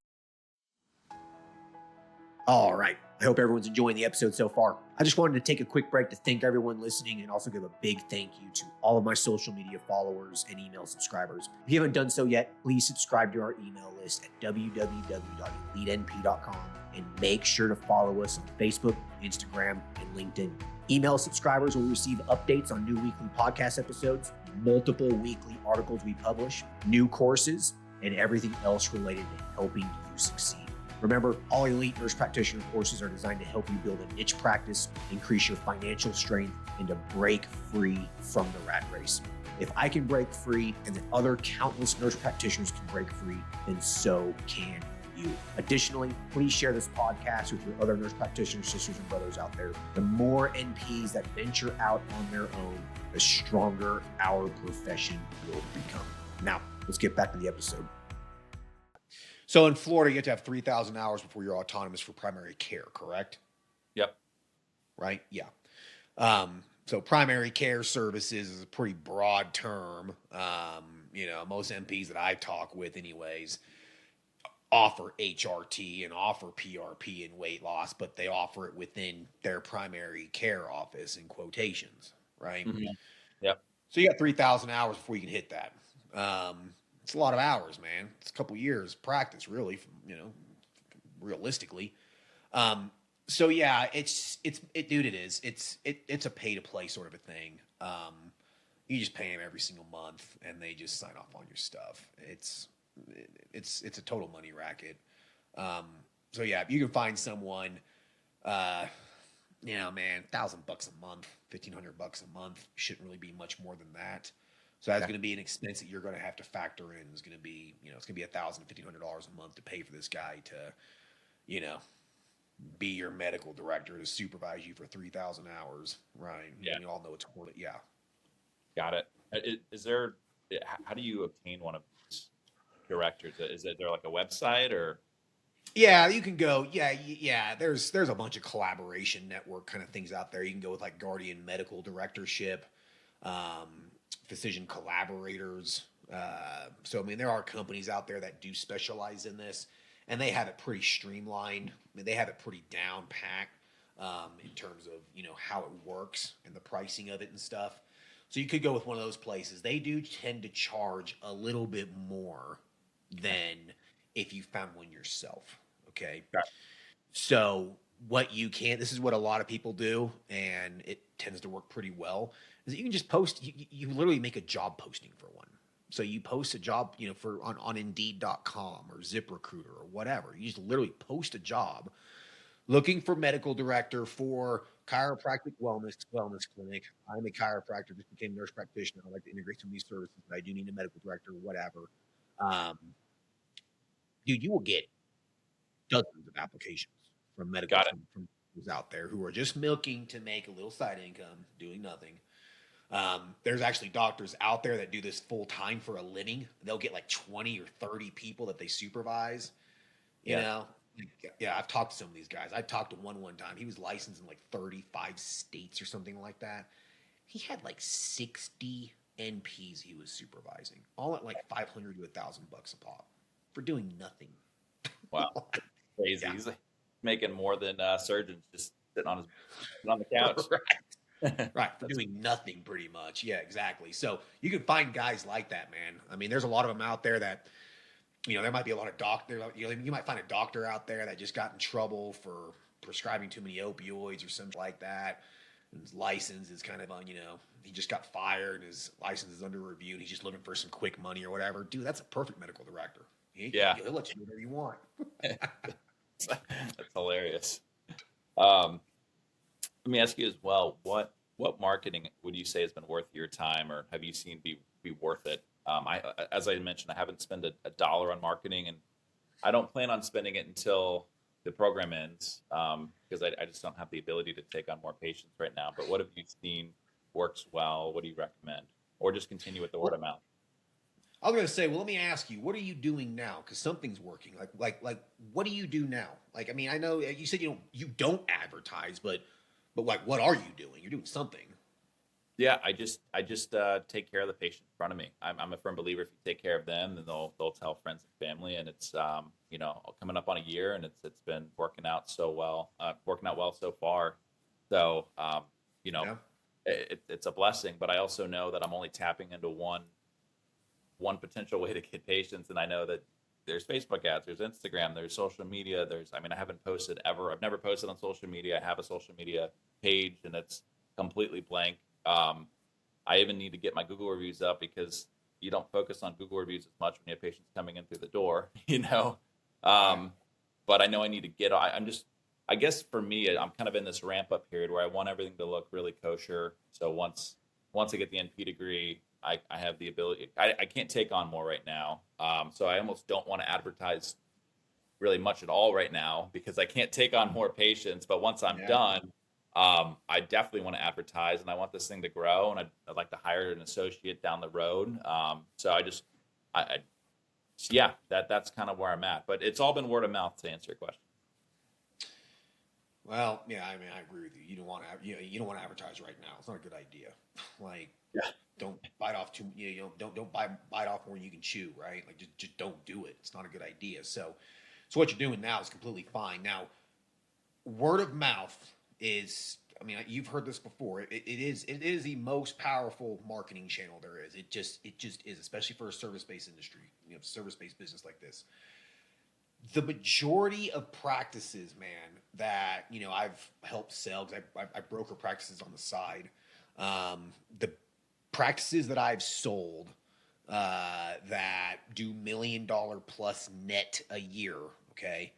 S1: All right. I hope everyone's enjoying the episode so far. I just wanted to take a quick break to thank everyone listening and also give a big thank you to all of my social media followers and email subscribers. If you haven't done so yet, please subscribe to our email list at www.elitenp.com and make sure to follow us on Facebook, Instagram, and LinkedIn. Email subscribers will receive updates on new weekly podcast episodes, multiple weekly articles we publish, new courses, and everything else related to helping you succeed. Remember, all Elite Nurse Practitioner courses are designed to help you build a niche practice, increase your financial strength, and to break free from the rat race. If I can break free and the other countless nurse practitioners can break free, then so can you. Additionally, please share this podcast with your other nurse practitioner sisters and brothers out there. The more NPs that venture out on their own, the stronger our profession will become. Now, let's get back to the episode. So in Florida, you have to have 3,000 hours before you're autonomous for primary care, correct?
S2: Yep.
S1: Right? Yeah. So primary care services is a pretty broad term. Most MPs that I talk with anyways offer HRT and offer PRP and weight loss, but they offer it within their primary care office in quotations, right?
S2: Mm-hmm. Yep.
S1: So you got 3,000 hours before you can hit that. It's a lot of hours, man. It's a couple years practice, really, realistically. So yeah, it is. It's a pay to play sort of a thing. You just pay them every single month, and they just sign off on your stuff. It's a total money racket. So yeah, if you can find someone, man, $1,000 a month, $1,500 a month shouldn't really be much more than that. So that's going to be an expense that you're going to have to factor in. It's going to be, it's going to be $1,000, $1,500 a month to pay for this guy to, be your medical director, to supervise you for 3,000 hours, right?
S2: Yeah.
S1: And you all know it's worth it. Yeah.
S2: Got it. Is there? How do you obtain one of these directors? Is there like a website or?
S1: Yeah, you can go. Yeah. There's a bunch of collaboration network kind of things out there. You can go with like Guardian Medical Directorship, physician collaborators. So, I mean, there are companies out there that do specialize in this, and they have it pretty streamlined. I mean, they have it pretty down packed in terms of, how it works and the pricing of it and stuff. So you could go with one of those places. They do tend to charge a little bit more than if you found one yourself. Okay.
S2: Got it.
S1: So this is what a lot of people do, and it tends to work pretty well, is that you can just post, you literally make a job posting for one. So you post a job, on Indeed.com or ZipRecruiter or whatever. You just literally post a job looking for medical director for chiropractic wellness clinic. I'm a chiropractor, just became a nurse practitioner. I'd like to integrate some of these services, but I do need a medical director, whatever. Dude, you will get dozens of applications from medical from those out there who are just milking to make a little side income, doing nothing. There's actually doctors out there that do this full time for a living. They'll get like 20 or 30 people that they supervise. Yeah, I've talked to some of these guys. I talked to one time. He was licensed in like 35 states or something like that. He had like 60 NPs he was supervising, all at like $500 to $1,000 a pop for doing nothing.
S2: Wow, crazy.
S1: Yeah.
S2: He's like making more than surgeons just sitting on the couch.
S1: Right. Right, for doing nothing pretty much. Yeah, exactly. So you can find guys like that, man. I mean, there's a lot of them out there that, there might be a lot of doctors. You might find a doctor out there that just got in trouble for prescribing too many opioids or something like that. And his license is kind of on, he just got fired and his license is under review and he's just looking for some quick money or whatever. Dude, that's a perfect medical director. He'll let you do whatever you want.
S2: That's hilarious. Let me ask you as well, what marketing would you say has been worth your time, or have you seen be worth it? As I mentioned, I haven't spent a dollar on marketing, and I don't plan on spending it until the program ends, because I just don't have the ability to take on more patients right now. But what have you seen works well? What do you recommend? Or just continue with the word of mouth?
S1: I was going to say, well, let me ask you, what are you doing now? Because something's working. Like, what do you do now? Like, I mean, I know you said you don't advertise, but like, what are you doing? You're doing something.
S2: Yeah, I just take care of the patient in front of me. I'm a firm believer, if you take care of them, then they'll tell friends and family. And it's coming up on a year, and it's been working out well so far. So it's a blessing. But I also know that I'm only tapping into one potential way to get patients, and I know that there's Facebook ads, there's Instagram, there's social media, I haven't posted ever. I've never posted on social media. I have a social media page, and it's completely blank. I even need to get my Google reviews up, because you don't focus on Google reviews as much when you have patients coming in through the door, but I know I need to get. I'm just, I guess for me, I'm kind of in this ramp up period where I want everything to look really kosher. So once I get the NP degree, I have the ability. I can't take on more right now. So I almost don't want to advertise really much at all right now because I can't take on more patients. But once I'm
S1: Yeah.
S2: done, I definitely want to advertise, and I want this thing to grow, and I'd like to hire an associate down the road. So I yeah, that's kind of where I'm at. But it's all been word of mouth to answer your question.
S1: Well, yeah, I mean, I agree with you. You don't want to advertise right now. It's not a good idea. Like,
S2: Yeah.
S1: don't bite off too. Don't bite off more than you can chew. Right? Like, just don't do it. It's not a good idea. So what you're doing now is completely fine. Now, word of mouth is. I mean, you've heard this before. It is the most powerful marketing channel there is. It just is, especially for a service based industry. Service based business like this. The majority of practices, man, that I've helped sell because I broker practices on the side. The practices that I've sold that do $1 million plus net a year, okay,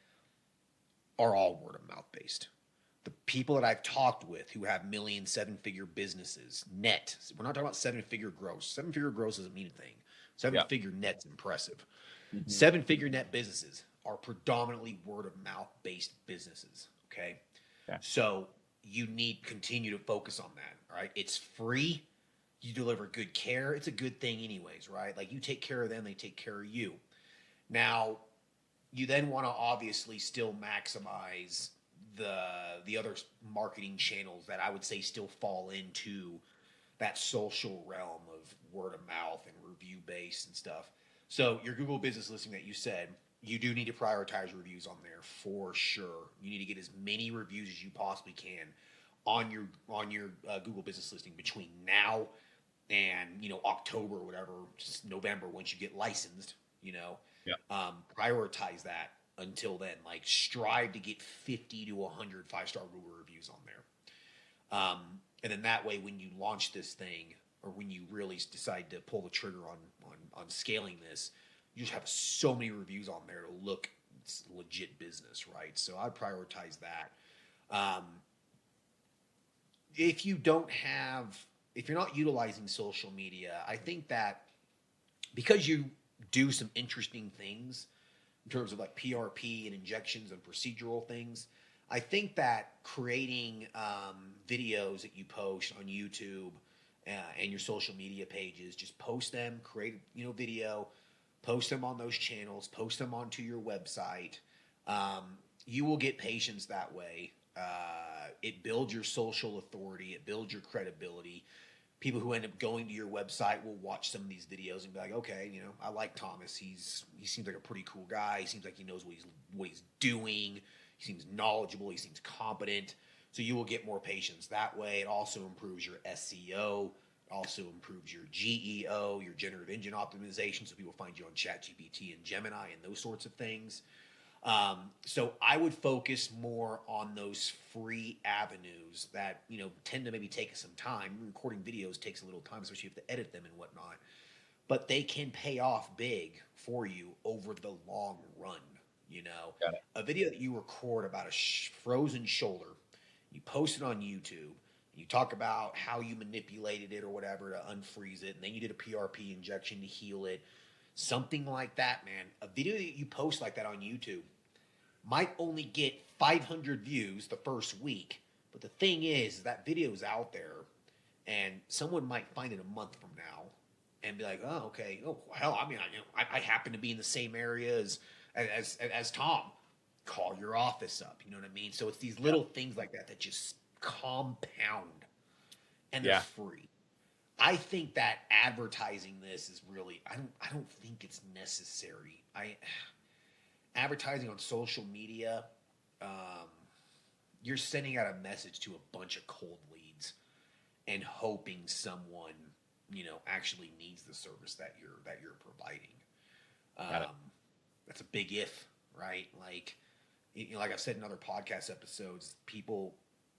S1: are all word of mouth based. The people that I've talked with who have million, 7-figure businesses net, we're not talking about 7-figure gross. 7-figure gross doesn't mean a thing.
S2: Yeah.
S1: 7-figure net's impressive.
S2: Hmm.
S1: 7-figure net businesses are predominantly word of mouth based businesses. Okay.
S2: Okay.
S1: So you need to continue to focus on that. All right. It's free. You deliver good care. It's a good thing, anyways, right? Like you take care of them, they take care of you. Now, you then want to obviously still maximize the other marketing channels that I would say still fall into that social realm of word of mouth and review based and stuff. So your Google business listing that you said, you do need to prioritize reviews on there for sure. You need to get as many reviews as you possibly can on your Google business listing between now and October or whatever, just November once you get licensed.
S2: Yeah.
S1: Prioritize that until then. Like strive to get 50 to 100 5-star Google reviews on there. And then that way, when you launch this thing, or when you really decide to pull the trigger on scaling this, you just have so many reviews on there to look it's legit business, right? So I prioritize that. Um, if you don't have, if you're not utilizing social media, I think that because you do some interesting things in terms of like PRP and injections and procedural things, I think that creating videos that you post on YouTube and your social media pages, just post them, create video, post them on those channels, post them onto your website. You will get patients that way. It builds your social authority. It builds your credibility. People who end up going to your website will watch some of these videos and be like, okay, I like Thomas. He seems like a pretty cool guy. He seems like he knows what he's doing. He seems knowledgeable. He seems competent. So you will get more patients that way. It also improves your SEO. It also improves your GEO, your generative engine optimization. So people find you on ChatGPT and Gemini and those sorts of things. So I would focus more on those free avenues that, tend to maybe take some time. Recording videos takes a little time, especially if you have to edit them and whatnot. But they can pay off big for you over the long run.
S2: Got it.
S1: A video that you record about a frozen shoulder, you post it on YouTube, you talk about how you manipulated it or whatever to unfreeze it, and then you did a PRP injection to heal it. Something like that, man. A video that you post like that on YouTube might only get 500 views the first week. But the thing is that video is out there, and someone might find it a month from now and be like, oh, okay. Oh, hell, I mean, I happen to be in the same area as Tom. Call your office up. You know what I mean? So it's these little things like that that just compound, and they're free. I think that advertising this is really I don't think it's necessary. Advertising on social media, you're sending out a message to a bunch of cold leads and hoping someone actually needs the service that you're providing.
S2: Got it.
S1: That's a big if, right? Like like I've said in other podcast episodes, people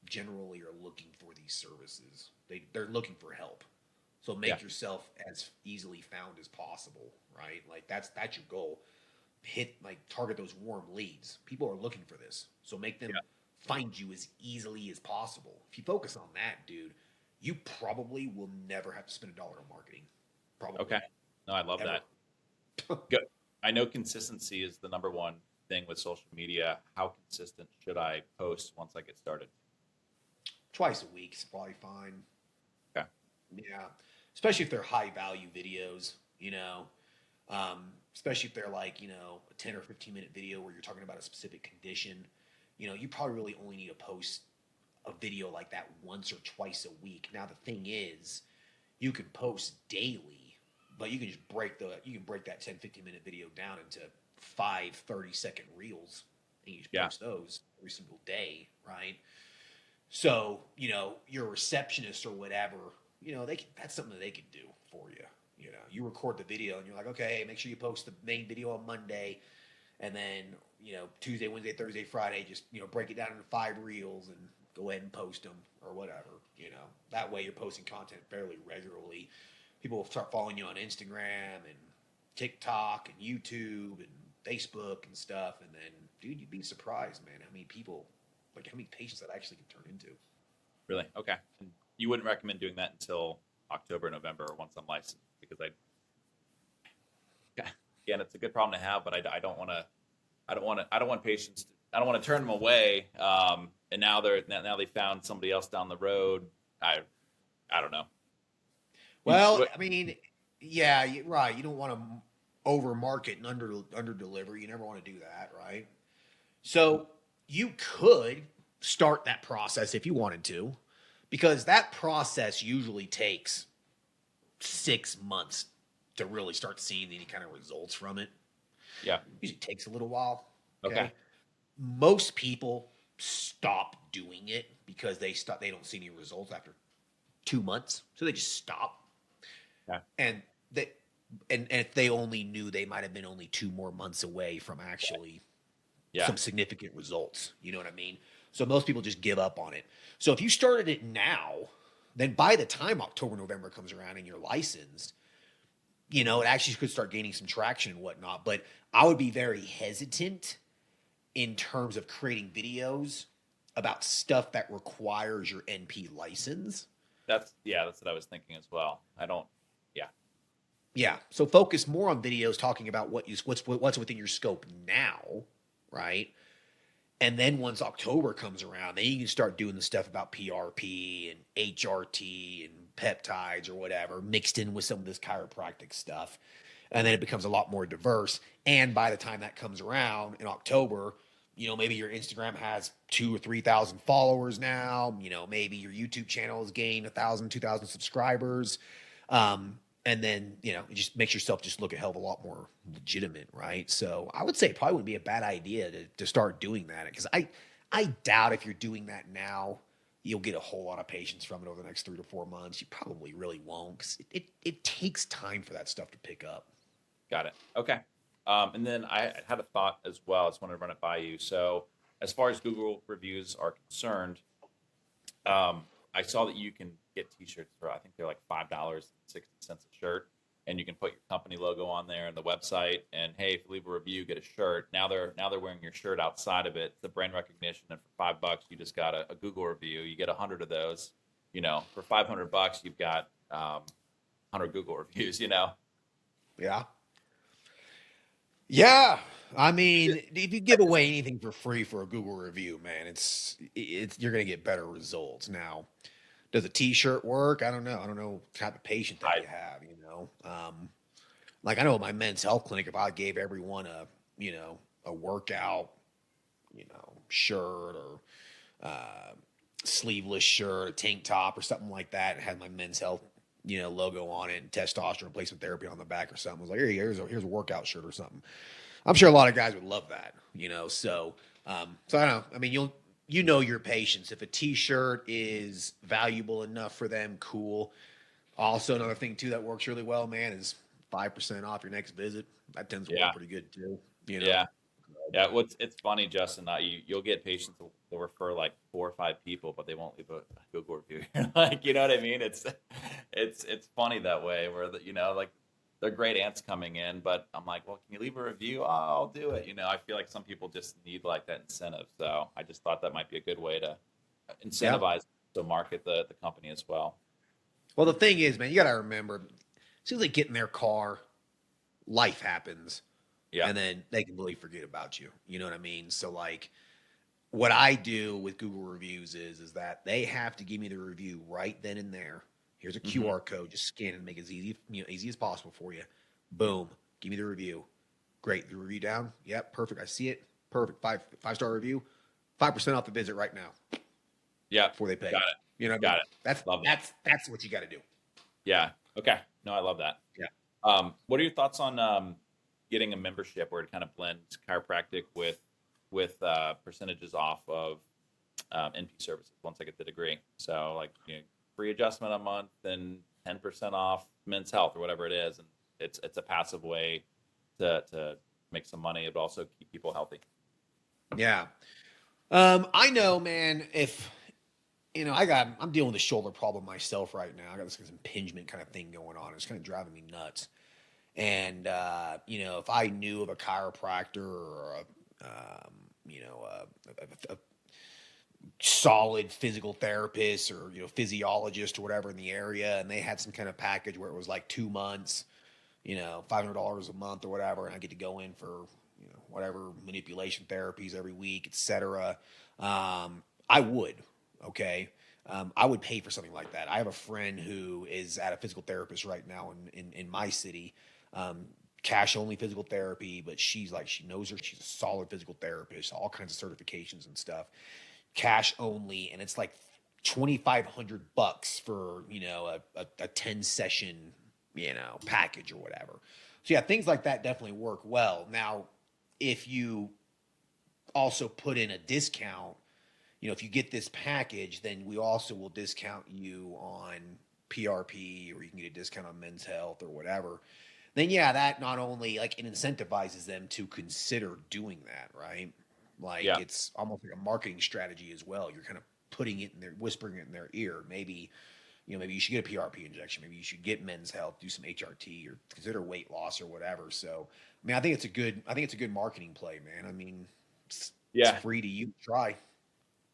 S1: generally are looking for these services. They're looking for help. So make yourself as easily found as possible, right? Like that's your goal. target those warm leads. People are looking for this. So make them find you as easily as possible. If you focus on that, dude, you probably will never have to spend $1 on marketing. Probably.
S2: Okay. No, I love
S1: Ever.
S2: that. Good. I know consistency is the number one thing with social media. How consistent should I post once I get started?
S1: Twice a week is probably fine.
S2: Okay.
S1: Yeah. Especially if they're high value videos, especially if they're like, a 10 or 15-minute video where you're talking about a specific condition. You probably really only need to post a video like that once or twice a week. Now, the thing is, you can post daily, but you can just break that 10, 15-minute video down into 5 30-second reels, and you just post those every single day, right? So, your receptionist or whatever, that's something that they can do for you. You record the video and you're like, okay, make sure you post the main video on Monday, and then, Tuesday, Wednesday, Thursday, Friday, just, break it down into 5 reels and go ahead and post them or whatever, That way you're posting content fairly regularly. People will start following you on Instagram and TikTok and YouTube and Facebook and stuff. And then, dude, you'd be surprised, man, how many patients that actually can turn into.
S2: Really? Okay. And you wouldn't recommend doing that until October, November, once I'm licensed, because again, it's a good problem to have, but I don't want patients. I don't want to turn them away. And now they found somebody else down the road. I don't know.
S1: Well, I mean, yeah, right. You don't want to over market and under deliver. You never want to do that, right? So you could start that process if you wanted to, because that process usually takes 6 months to really start seeing any kind of results from it.
S2: Yeah.
S1: It usually takes a little while.
S2: Okay.
S1: Most people stop doing it because they don't see any results after 2 months. So they just stop.
S2: Yeah.
S1: And if they only knew, they might have been only 2 more months away from actually some significant results. You know what I mean? So most people just give up on it. So if you started it now, then by the time October, November comes around and you're licensed, it actually could start gaining some traction and whatnot. But I would be very hesitant in terms of creating videos about stuff that requires your NP license.
S2: That's what I was thinking as well.
S1: Yeah. So focus more on videos talking about what's within your scope now, right? And then once October comes around, then you can start doing the stuff about PRP and HRT and peptides or whatever, mixed in with some of this chiropractic stuff. And then it becomes a lot more diverse. And by the time that comes around in October, maybe your Instagram has 2,000 or 3,000 followers now. Maybe your YouTube channel has gained 1,000, 2,000 subscribers. And then, it just makes yourself just look a hell of a lot more legitimate, right? So I would say it probably wouldn't be a bad idea to start doing that, because I doubt if you're doing that now, you'll get a whole lot of patients from it over the next 3 to 4 months. You probably really won't, because it takes time for that stuff to pick up.
S2: Got it. Okay. And then I had a thought as well. I just wanted to run it by you. So as far as Google reviews are concerned, I saw that you can get T-shirts for, I think they're like $5.60 a shirt, and you can put your company logo on there and the website. And hey, if you leave a review, get a shirt. Now they're wearing your shirt outside of it. It's the brand recognition, and for $5, you just got a Google review. You get 100 of those. For $500, you've got 100 Google reviews.
S1: Yeah. Yeah. I mean, if you give away anything for free for a Google review, man, it's you're going to get better results. Now, does a T-shirt work? I don't know. I don't know what type of patient that you have, like I know at my men's health clinic, if I gave everyone a workout, shirt or sleeveless shirt, a tank top or something like that, it had my men's health, logo on it and testosterone replacement therapy on the back or something. I was like, here's a workout shirt or something. I'm sure a lot of guys would love that, so I don't know. I mean, your patients. If a T-shirt is valuable enough for them, cool. Also, another thing too that works really well, man, is 5% off your next visit. That tends to work pretty good too.
S2: Yeah. It's funny, Justin. You'll get patients that will refer like 4 or 5 people, but they won't leave a Google review. Like, you know what I mean? It's funny that way. Where like they're great ants coming in, but I'm like, well, can you leave a review? Oh, I'll do it. I feel like some people just need like that incentive. So I just thought that might be a good way to
S1: Yeah.
S2: incentivize to market the company as well.
S1: Well, the thing is, man, you got to remember, as soon as they get in their car, life happens,
S2: Yeah.
S1: and then they completely forget about you. You know what I mean? So, like, what I do with Google reviews is that they have to give me the review right then and there. Here's a
S2: Hmm.
S1: QR code. Just scan it and make it as easy as possible for you. Boom. Give me the review. Great. The review down. Yep. Perfect. I see it. Perfect. Five-star review. 5% off the visit right now
S2: Yeah.
S1: before they pay.
S2: Got it.
S1: You know what I mean?
S2: Got it.
S1: That's
S2: Love that.
S1: that's what you got to do.
S2: Yeah. Okay. No, I love that.
S1: Yeah.
S2: What are your thoughts on getting a membership where it kind of blends chiropractic with percentages off of NP services once I get the degree? So like free adjustment a month and 10% off Men's Health or whatever it is, and it's a passive way to make some money, but also keep people healthy.
S1: Yeah. I know, man, if I'm dealing with a shoulder problem myself right now. I got this impingement kind of thing going on. It's kind of driving me nuts. And if I knew of a chiropractor or a solid physical therapist or physiologist or whatever in the area, and they had some kind of package where it was like 2 months, $500 a month or whatever, and I get to go in for whatever manipulation therapies every week, etc. I would, okay. I would pay for something like that. I have a friend who is at a physical therapist right now in my city, cash only physical therapy, but she knows her. She's a solid physical therapist, all kinds of certifications and stuff. Cash only, and it's like $2,500 for a 10 session package or whatever. So yeah, things like that definitely work well. Now, if you also put in a discount, if you get this package, then we also will discount you on PRP, or you can get a discount on Men's Health or whatever. Then yeah, that not only it incentivizes them to consider doing that, right? Like
S2: Yeah.
S1: it's almost like a marketing strategy as well. You're kind of putting it in their, whispering it in their ear. Maybe you should get a PRP injection. Maybe you should get Men's Health, do some HRT, or consider weight loss or whatever. So, I mean, I think it's a good marketing play, man. I mean, it's
S2: Yeah.
S1: free to you to try.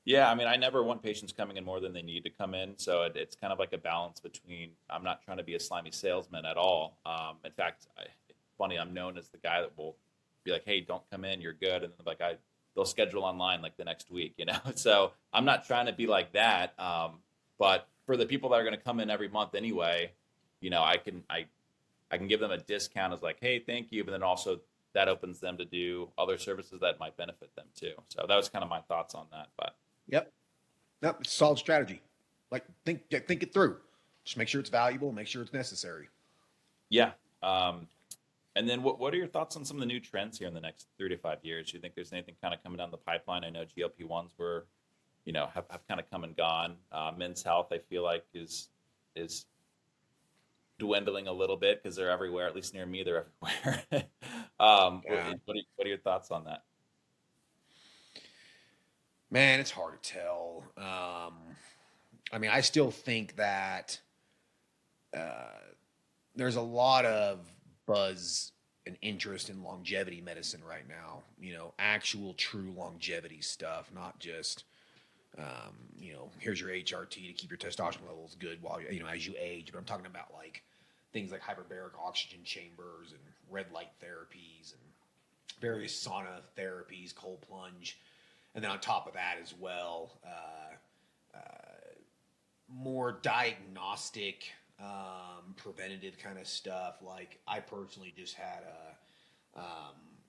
S2: Yeah, I mean, I never want patients coming in more than they need to come in. So it's kind of like a balance between, I'm not trying to be a slimy salesman at all. In fact, it's funny, I'm known as the guy that will be like, hey, don't come in, you're good. And then they'll schedule online like the next week. So I'm not trying to be like that. But for the people that are going to come in every month anyway, I can give them a discount as like, hey, thank you. But then also that opens them to do other services that might benefit them too. So that was kind of my thoughts on that. But
S1: Yep. Nope, it's a solid strategy. Like think it through. Just make sure it's valuable. Make sure it's necessary.
S2: yeah. And then what are your thoughts on some of the new trends here in the next 3 to 5 years? Do you think there's anything kind of coming down the pipeline? I know GLP-1s were, have kind of come and gone. Men's Health, I feel like is dwindling a little bit because they're everywhere. At least near me, they're everywhere.
S1: Yeah.
S2: What are your thoughts on that?
S1: Man, it's hard to tell. I mean, I still think that there's a lot of buzz and interest in longevity medicine right now. Actual true longevity stuff, not just here's your HRT to keep your testosterone levels good while as you age. But I'm talking about like things like hyperbaric oxygen chambers and red light therapies and various sauna therapies, cold plunge, and then on top of that as well, more diagnostic, preventative kind of stuff. Like I personally just had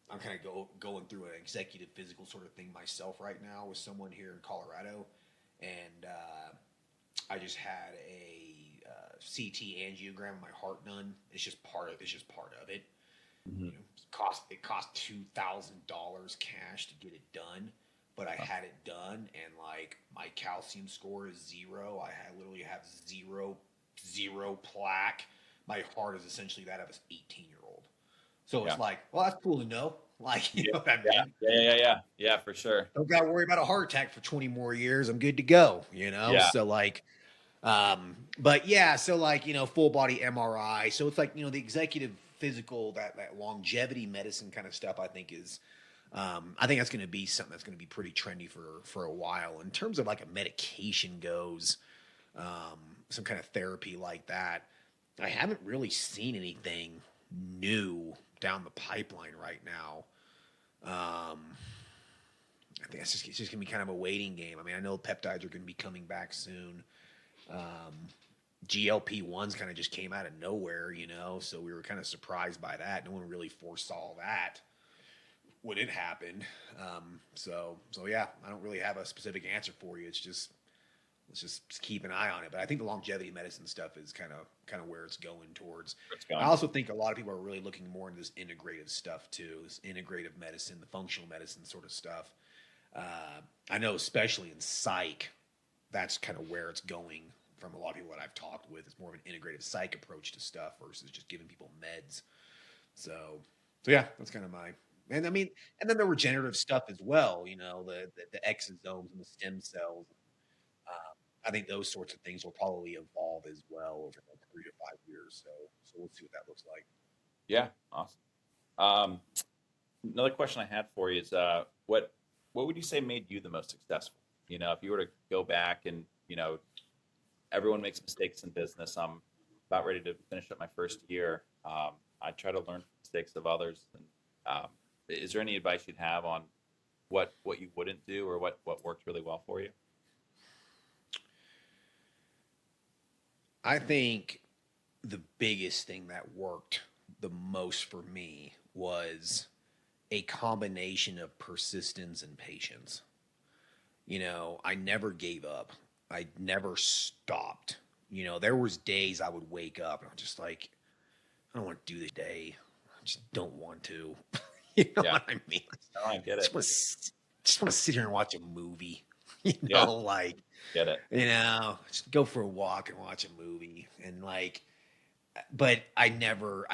S1: I'm kind of going through an executive physical sort of thing myself right now with someone here in Colorado, and I just had a CT angiogram of my heart done. It's just part of it.
S2: Mm-hmm.
S1: It cost $2,000 cash to get it done, but I had it done, and like my calcium score is 0. I literally have zero plaque. My heart is essentially that of an 18-year-old. So it's like, well, that's cool to know. Like, you know what I mean?
S2: Yeah, for sure.
S1: Don't got to worry about a heart attack for 20 more years. I'm good to go.
S2: Yeah.
S1: So like, But yeah, so like, full body MRI. So it's like, the executive physical, that longevity medicine kind of stuff, I think that's going to be something that's going to be pretty trendy for a while. In terms of like a medication goes, some kind of therapy like that, I haven't really seen anything new down the pipeline right now. I think it's just going to be kind of a waiting game. I mean, I know peptides are going to be coming back soon. GLP-1s kind of just came out of nowhere, so we were kind of surprised by that. No one really foresaw that when it happened. So yeah, I don't really have a specific answer for you. It's just, let's just keep an eye on it. But I think the longevity medicine stuff is kind of where it's going towards. I also think a lot of people are really looking more into this integrative stuff too, this integrative medicine, the functional medicine sort of stuff. I know especially in psych, that's kind of where it's going from a lot of people that I've talked with. It's more of an integrative psych approach to stuff versus just giving people meds. So yeah, that's kind of and I mean, and then the regenerative stuff as well, the exosomes and the stem cells. I think those sorts of things will probably evolve as well over the next 3 to 5 years. So we'll see what that looks like.
S2: Yeah, awesome. Another question I had for you is, what would you say made you the most successful? If you were to go back and, everyone makes mistakes in business. I'm about ready to finish up my first year. I try to learn from mistakes of others. And is there any advice you'd have on what you wouldn't do or what worked really well for you?
S1: I think the biggest thing that worked the most for me was a combination of persistence and patience. I never gave up. I never stopped. There was days I would wake up and I'm just like, I don't want to do this day. I just don't want to. What I mean?
S2: No, I get it.
S1: Just want to sit here and watch a movie. Like,
S2: get it.
S1: Just go for a walk and watch a movie. And like, but I never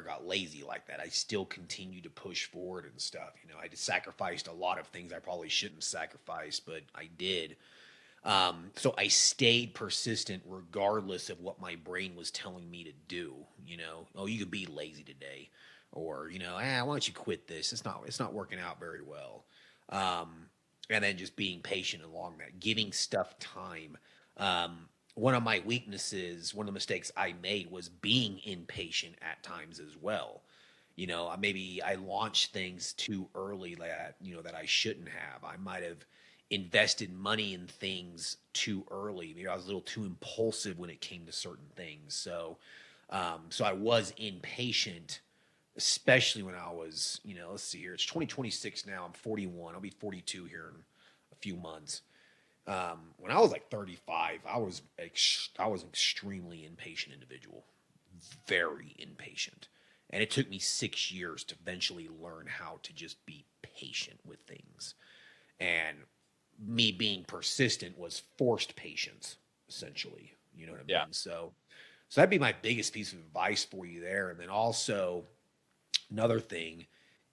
S1: got lazy like that. I still continued to push forward and stuff. I just sacrificed a lot of things I probably shouldn't sacrifice, but I did. So I stayed persistent regardless of what my brain was telling me to do. Oh, you could be lazy today, or why don't you quit this? It's not working out very well. And then just being patient along that, giving stuff time. One of my weaknesses, one of the mistakes I made was being impatient at times as well. Maybe I launched things too early that I shouldn't have. I might have invested money in things too early. Maybe I was a little too impulsive when it came to certain things. So I was impatient, especially when I was, let's see here. It's 2026 now. I'm 41. I'll be 42 here in a few months. When I was like 35, I was an extremely impatient individual, very impatient. And it took me 6 years to eventually learn how to just be patient with things. And me being persistent was forced patience, essentially. You know what I mean?
S2: Yeah.
S1: So that'd be my biggest piece of advice for you there. And then also another thing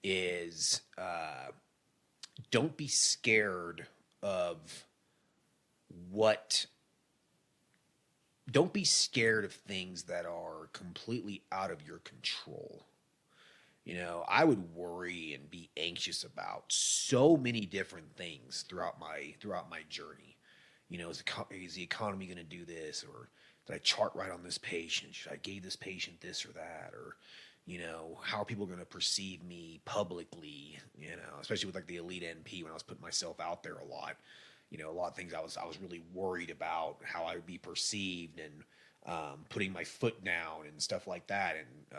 S1: is, don't be scared of don't be scared of things that are completely out of your control. I would worry and be anxious about so many different things throughout my journey. Is the economy going to do this, or did I chart right on this patient? Should I give this patient this or that, or how are people going to perceive me publicly? Especially with like the elite NP, when I was putting myself out there a lot. A lot of things I was really worried about how I would be perceived, and putting my foot down and stuff like that. And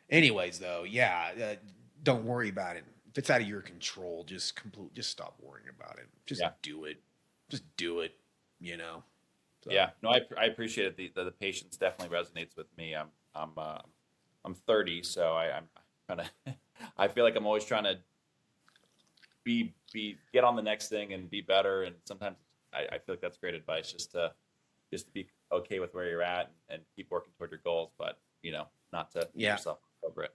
S1: anyways, though, yeah, don't worry about it. If it's out of your control, just stop worrying about it. Just do it. Just do it. So.
S2: Yeah, no, I appreciate it. The patience definitely resonates with me. I'm 30, so I'm kind of I feel like I'm always trying to get on the next thing and be better. And sometimes I feel like that's great advice, just to be okay with where you're at and keep working toward your goals, but not to beat yourself over it.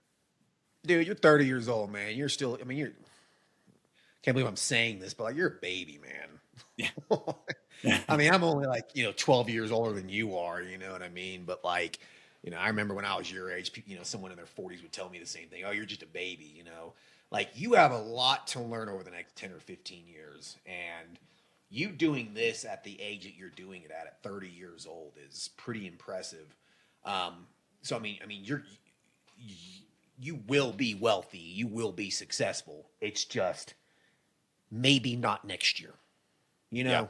S1: Dude, you're 30 years old, man. You're still, can't believe I'm saying this, but like, you're a baby, man.
S2: Yeah.
S1: I mean, I'm only like, 12 years older than you are, you know what I mean? But like, I remember when I was your age, someone in their 40s would tell me the same thing. Oh, you're just a baby, Like you have a lot to learn over the next 10 or 15 years. And you doing this at the age that you're doing it at 30 years old is pretty impressive. So you will be wealthy, you will be successful. It's just maybe not next year, you
S2: Yeah.
S1: know,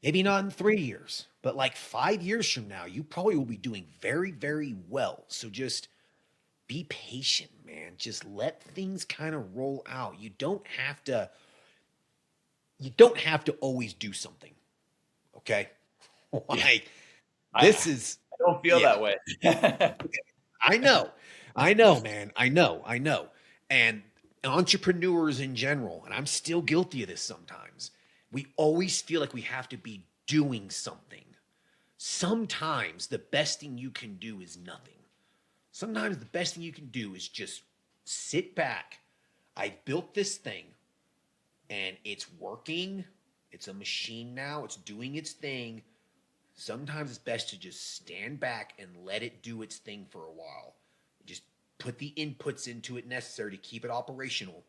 S1: maybe not in 3 years, but like 5 years from now, you probably will be doing very, very well. So just be patient, man. Just let things kind of roll out. You don't have to always do something. Okay.
S2: Yeah.
S1: Like this
S2: I
S1: is,
S2: I don't feel
S1: yeah,
S2: that way.
S1: I know. I know, man. I know. And entrepreneurs in general, and I'm still guilty of this sometimes, we always feel like we have to be doing something. Sometimes the best thing you can do is nothing. Sometimes the best thing you can do is just sit back. I built this thing and it's working. It's a machine now. It's doing its thing. Sometimes it's best to just stand back and let it do its thing for a while. Just put the inputs into it necessary to keep it operational.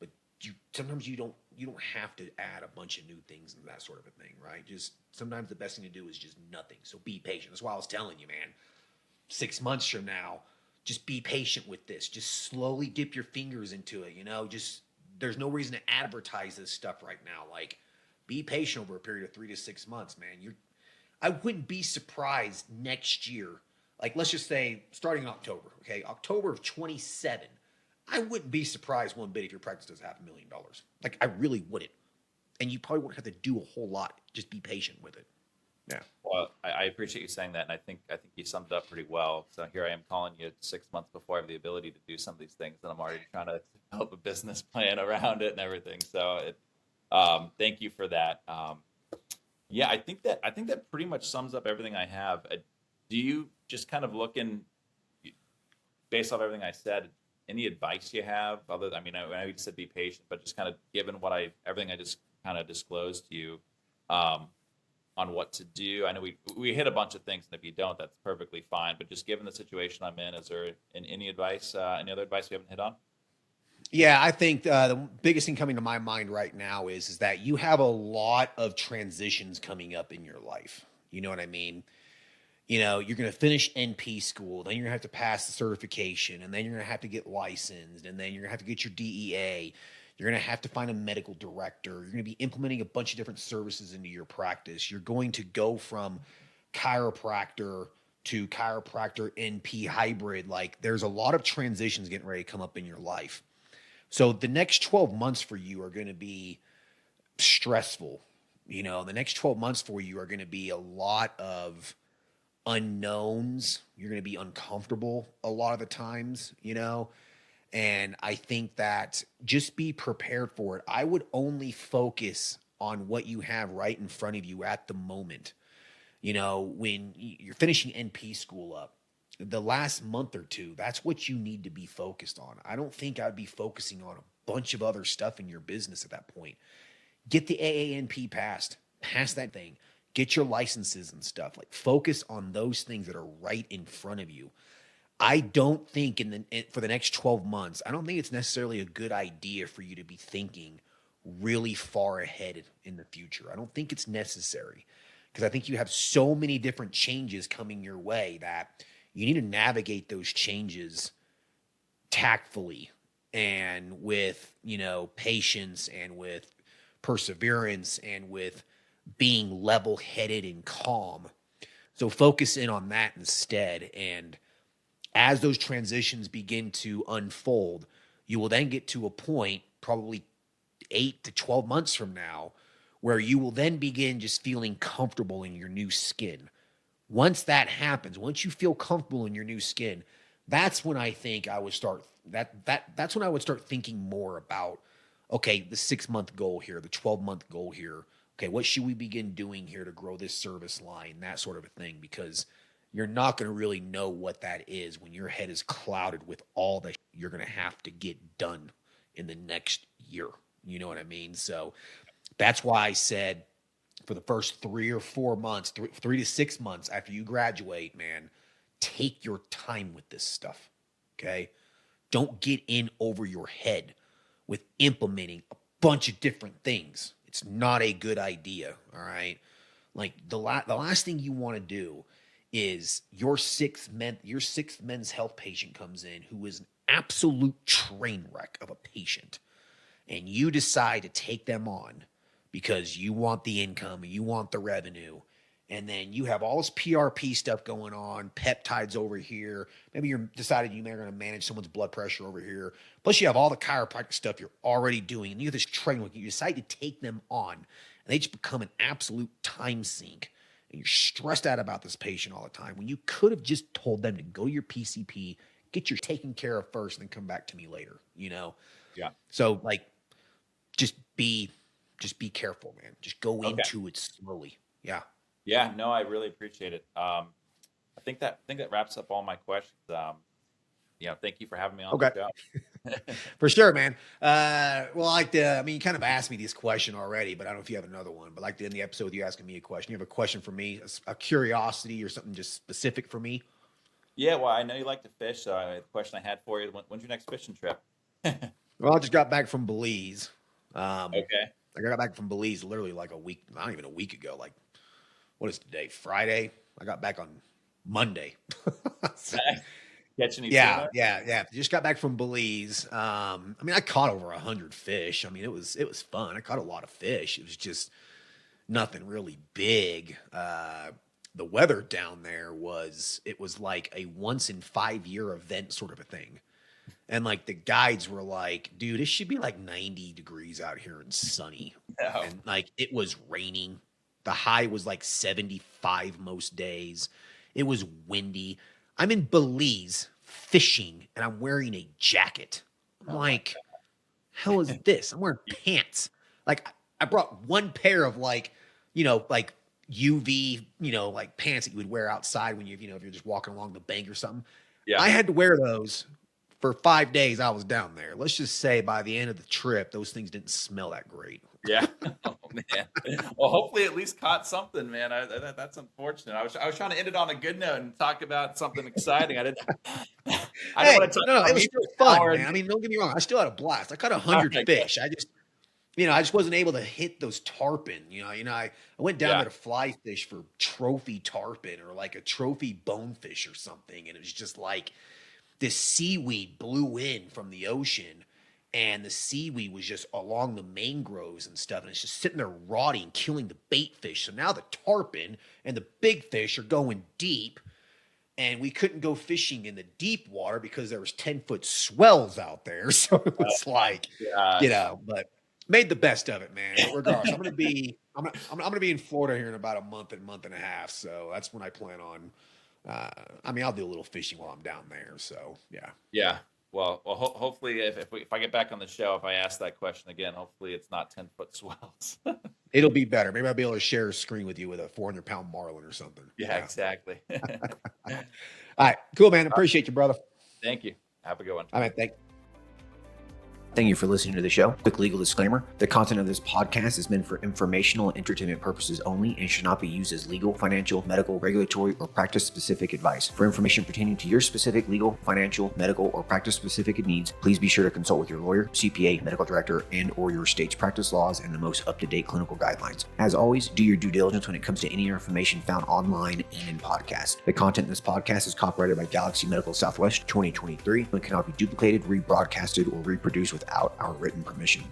S1: But sometimes you don't have to add a bunch of new things and that sort of a thing, right? Just sometimes the best thing to do is just nothing. So be patient. That's why I was telling you, man. 6 months from now, just be patient with this. Just slowly dip your fingers into it, Just there's no reason to advertise this stuff right now. Like, be patient over a period of 3 to 6 months, man. I wouldn't be surprised next year. Like, let's just say starting in October, okay? October of 27. I wouldn't be surprised one bit if your practice does $500,000. Like, I really wouldn't. And you probably won't have to do a whole lot. Just be patient with it. Yeah.
S2: Well, I appreciate you saying that, and I think you summed it up pretty well. So here I am calling you 6 months before I have the ability to do some of these things, and I'm already trying to develop a business plan around it and everything. So thank you for that. Yeah, I think that pretty much sums up everything I have. Do you just kind of looking based off everything I said? Any advice you have? I mean, I know you said be patient, but just kind of given everything I just kind of disclosed to you. Um, on what to do. I know we hit a bunch of things, and if you don't, that's perfectly fine. But just given the situation I'm in, is there any advice, any other advice we haven't hit on?
S1: Yeah, I think the biggest thing coming to my mind right now is that you have a lot of transitions coming up in your life. You know what I mean? You're going to finish NP school, then you're going to have to pass the certification, and then you're going to have to get licensed, and then you're going to have to get your DEA. You're going to have to find a medical director. You're going to be implementing a bunch of different services into your practice. You're going to go from chiropractor to chiropractor NP hybrid. Like, there's a lot of transitions getting ready to come up in your life. So the next 12 months for you are going to be stressful. The next 12 months for you are going to be a lot of unknowns. You're going to be uncomfortable a lot of the times. And I think that just be prepared for it. I would only focus on what you have right in front of you at the moment. When you're finishing NP school up, the last month or two, that's what you need to be focused on. I don't think I'd be focusing on a bunch of other stuff in your business at that point. Get the AANP passed, pass that thing, get your licenses and stuff. Like, focus on those things that are right in front of you. I don't think for the next 12 months, I don't think it's necessarily a good idea for you to be thinking really far ahead in the future. I don't think it's necessary, because I think you have so many different changes coming your way that you need to navigate those changes tactfully and with, patience and with perseverance and with being level-headed and calm. So focus in on that instead. And as those transitions begin to unfold, you will then get to a point, probably 8 to 12 months from now, where you will then begin just feeling comfortable in your new skin. Once that happens, once you feel comfortable in your new skin, that's when I think I would start that's when I would start thinking more about, okay, the 6-month goal here, the 12-month goal here. Okay, what should we begin doing here to grow this service line, that sort of a thing, because you're not going to really know what that is when your head is clouded with all that you're going to have to get done in the next year. You know what I mean? So that's why I said for the first 3 or 4 months, 3 to 6 months after you graduate, man, take your time with this stuff. Okay. Don't get in over your head with implementing a bunch of different things. It's not a good idea. All right. Like the last thing you want to do is your sixth men's health patient comes in who is an absolute train wreck of a patient, and you decide to take them on because you want the income and you want the revenue. And then you have all this PRP stuff going on, peptides over here. Maybe you're decided you are going to manage someone's blood pressure over here. Plus you have all the chiropractic stuff you're already doing. And you have this training, you decide to take them on, and they just become an absolute time sink. And you're stressed out about this patient all the time when you could have just told them to go to your PCP, get your taken care of first, and then come back to me later, you know?
S2: Yeah.
S1: So like, just be careful, man. Just go into it slowly. Yeah.
S2: Yeah, no, I really appreciate it. I think that wraps up all my questions. Thank you for having me on the show.
S1: For sure, man. You kind of asked me this question already, but I don't know if you have another one. But like to end the episode with you asking me a question. You have a question for me, a curiosity or something just specific for me?
S2: Yeah, well, I know you like to fish, so the question I had for you, when's your next fishing trip?
S1: Well, I just got back from Belize.
S2: Okay.
S1: I got back from Belize literally like not even a week ago. Like, what is today? Friday? I got back on Monday.
S2: Catching
S1: yeah. Just got back from Belize. I caught over 100 fish. It was fun. I caught a lot of fish. It was just nothing really big. The weather down there was like a once in 5 year event sort of a thing. And like the guides were like, dude, it should be like 90 degrees out here and sunny.
S2: No.
S1: And like it was raining. The high was like 75 most days. It was windy. I'm in Belize fishing and I'm wearing a jacket. I'm like, hell is this? I'm wearing pants. Like I brought one pair of like UV, like pants that you would wear outside when if you're just walking along the bank or something.
S2: Yeah.
S1: I had to wear those for 5 days I was down there. Let's just say by the end of the trip, those things didn't smell that great.
S2: Yeah. Oh man. Well, hopefully at least caught something, man. That's unfortunate. I was trying to end it on a good note and talk about something exciting. I didn't want to talk about
S1: it was still fun, man. Don't get me wrong. I still had a blast. I caught 100 fish. I just wasn't able to hit those tarpon. I went down there to fly fish for trophy tarpon or like a trophy bonefish or something. And it was just like this seaweed blew in from the ocean and the seaweed was just along the mangroves and stuff. And it's just sitting there rotting, killing the bait fish. So now the tarpon and the big fish are going deep. And we couldn't go fishing in the deep water because there was 10-foot swells out there. So it was but made the best of it, man. But regardless, I'm gonna be in Florida here in about a month and a half. So that's when I plan on. I'll do a little fishing while I'm down there. So yeah.
S2: Yeah. Well, hopefully, if I get back on the show, if I ask that question again, hopefully it's not 10-foot swells.
S1: It'll be better. Maybe I'll be able to share a screen with you with a 400-pound marlin or something.
S2: Yeah, exactly.
S1: All right, cool, man. Appreciate you, brother.
S2: Thank you. Have a good one.
S1: All right,
S3: Thank you for listening to the show. Quick legal disclaimer. The content of this podcast is meant for informational and entertainment purposes only and should not be used as legal, financial, medical, regulatory, or practice-specific advice. For information pertaining to your specific legal, financial, medical, or practice-specific needs, please be sure to consult with your lawyer, CPA, medical director, and/or your state's practice laws and the most up-to-date clinical guidelines. As always, do your due diligence when it comes to any information found online and in podcasts. The content in this podcast is copyrighted by Galaxy Medical Southwest 2023 and cannot be duplicated, rebroadcasted, or reproduced without our written permission.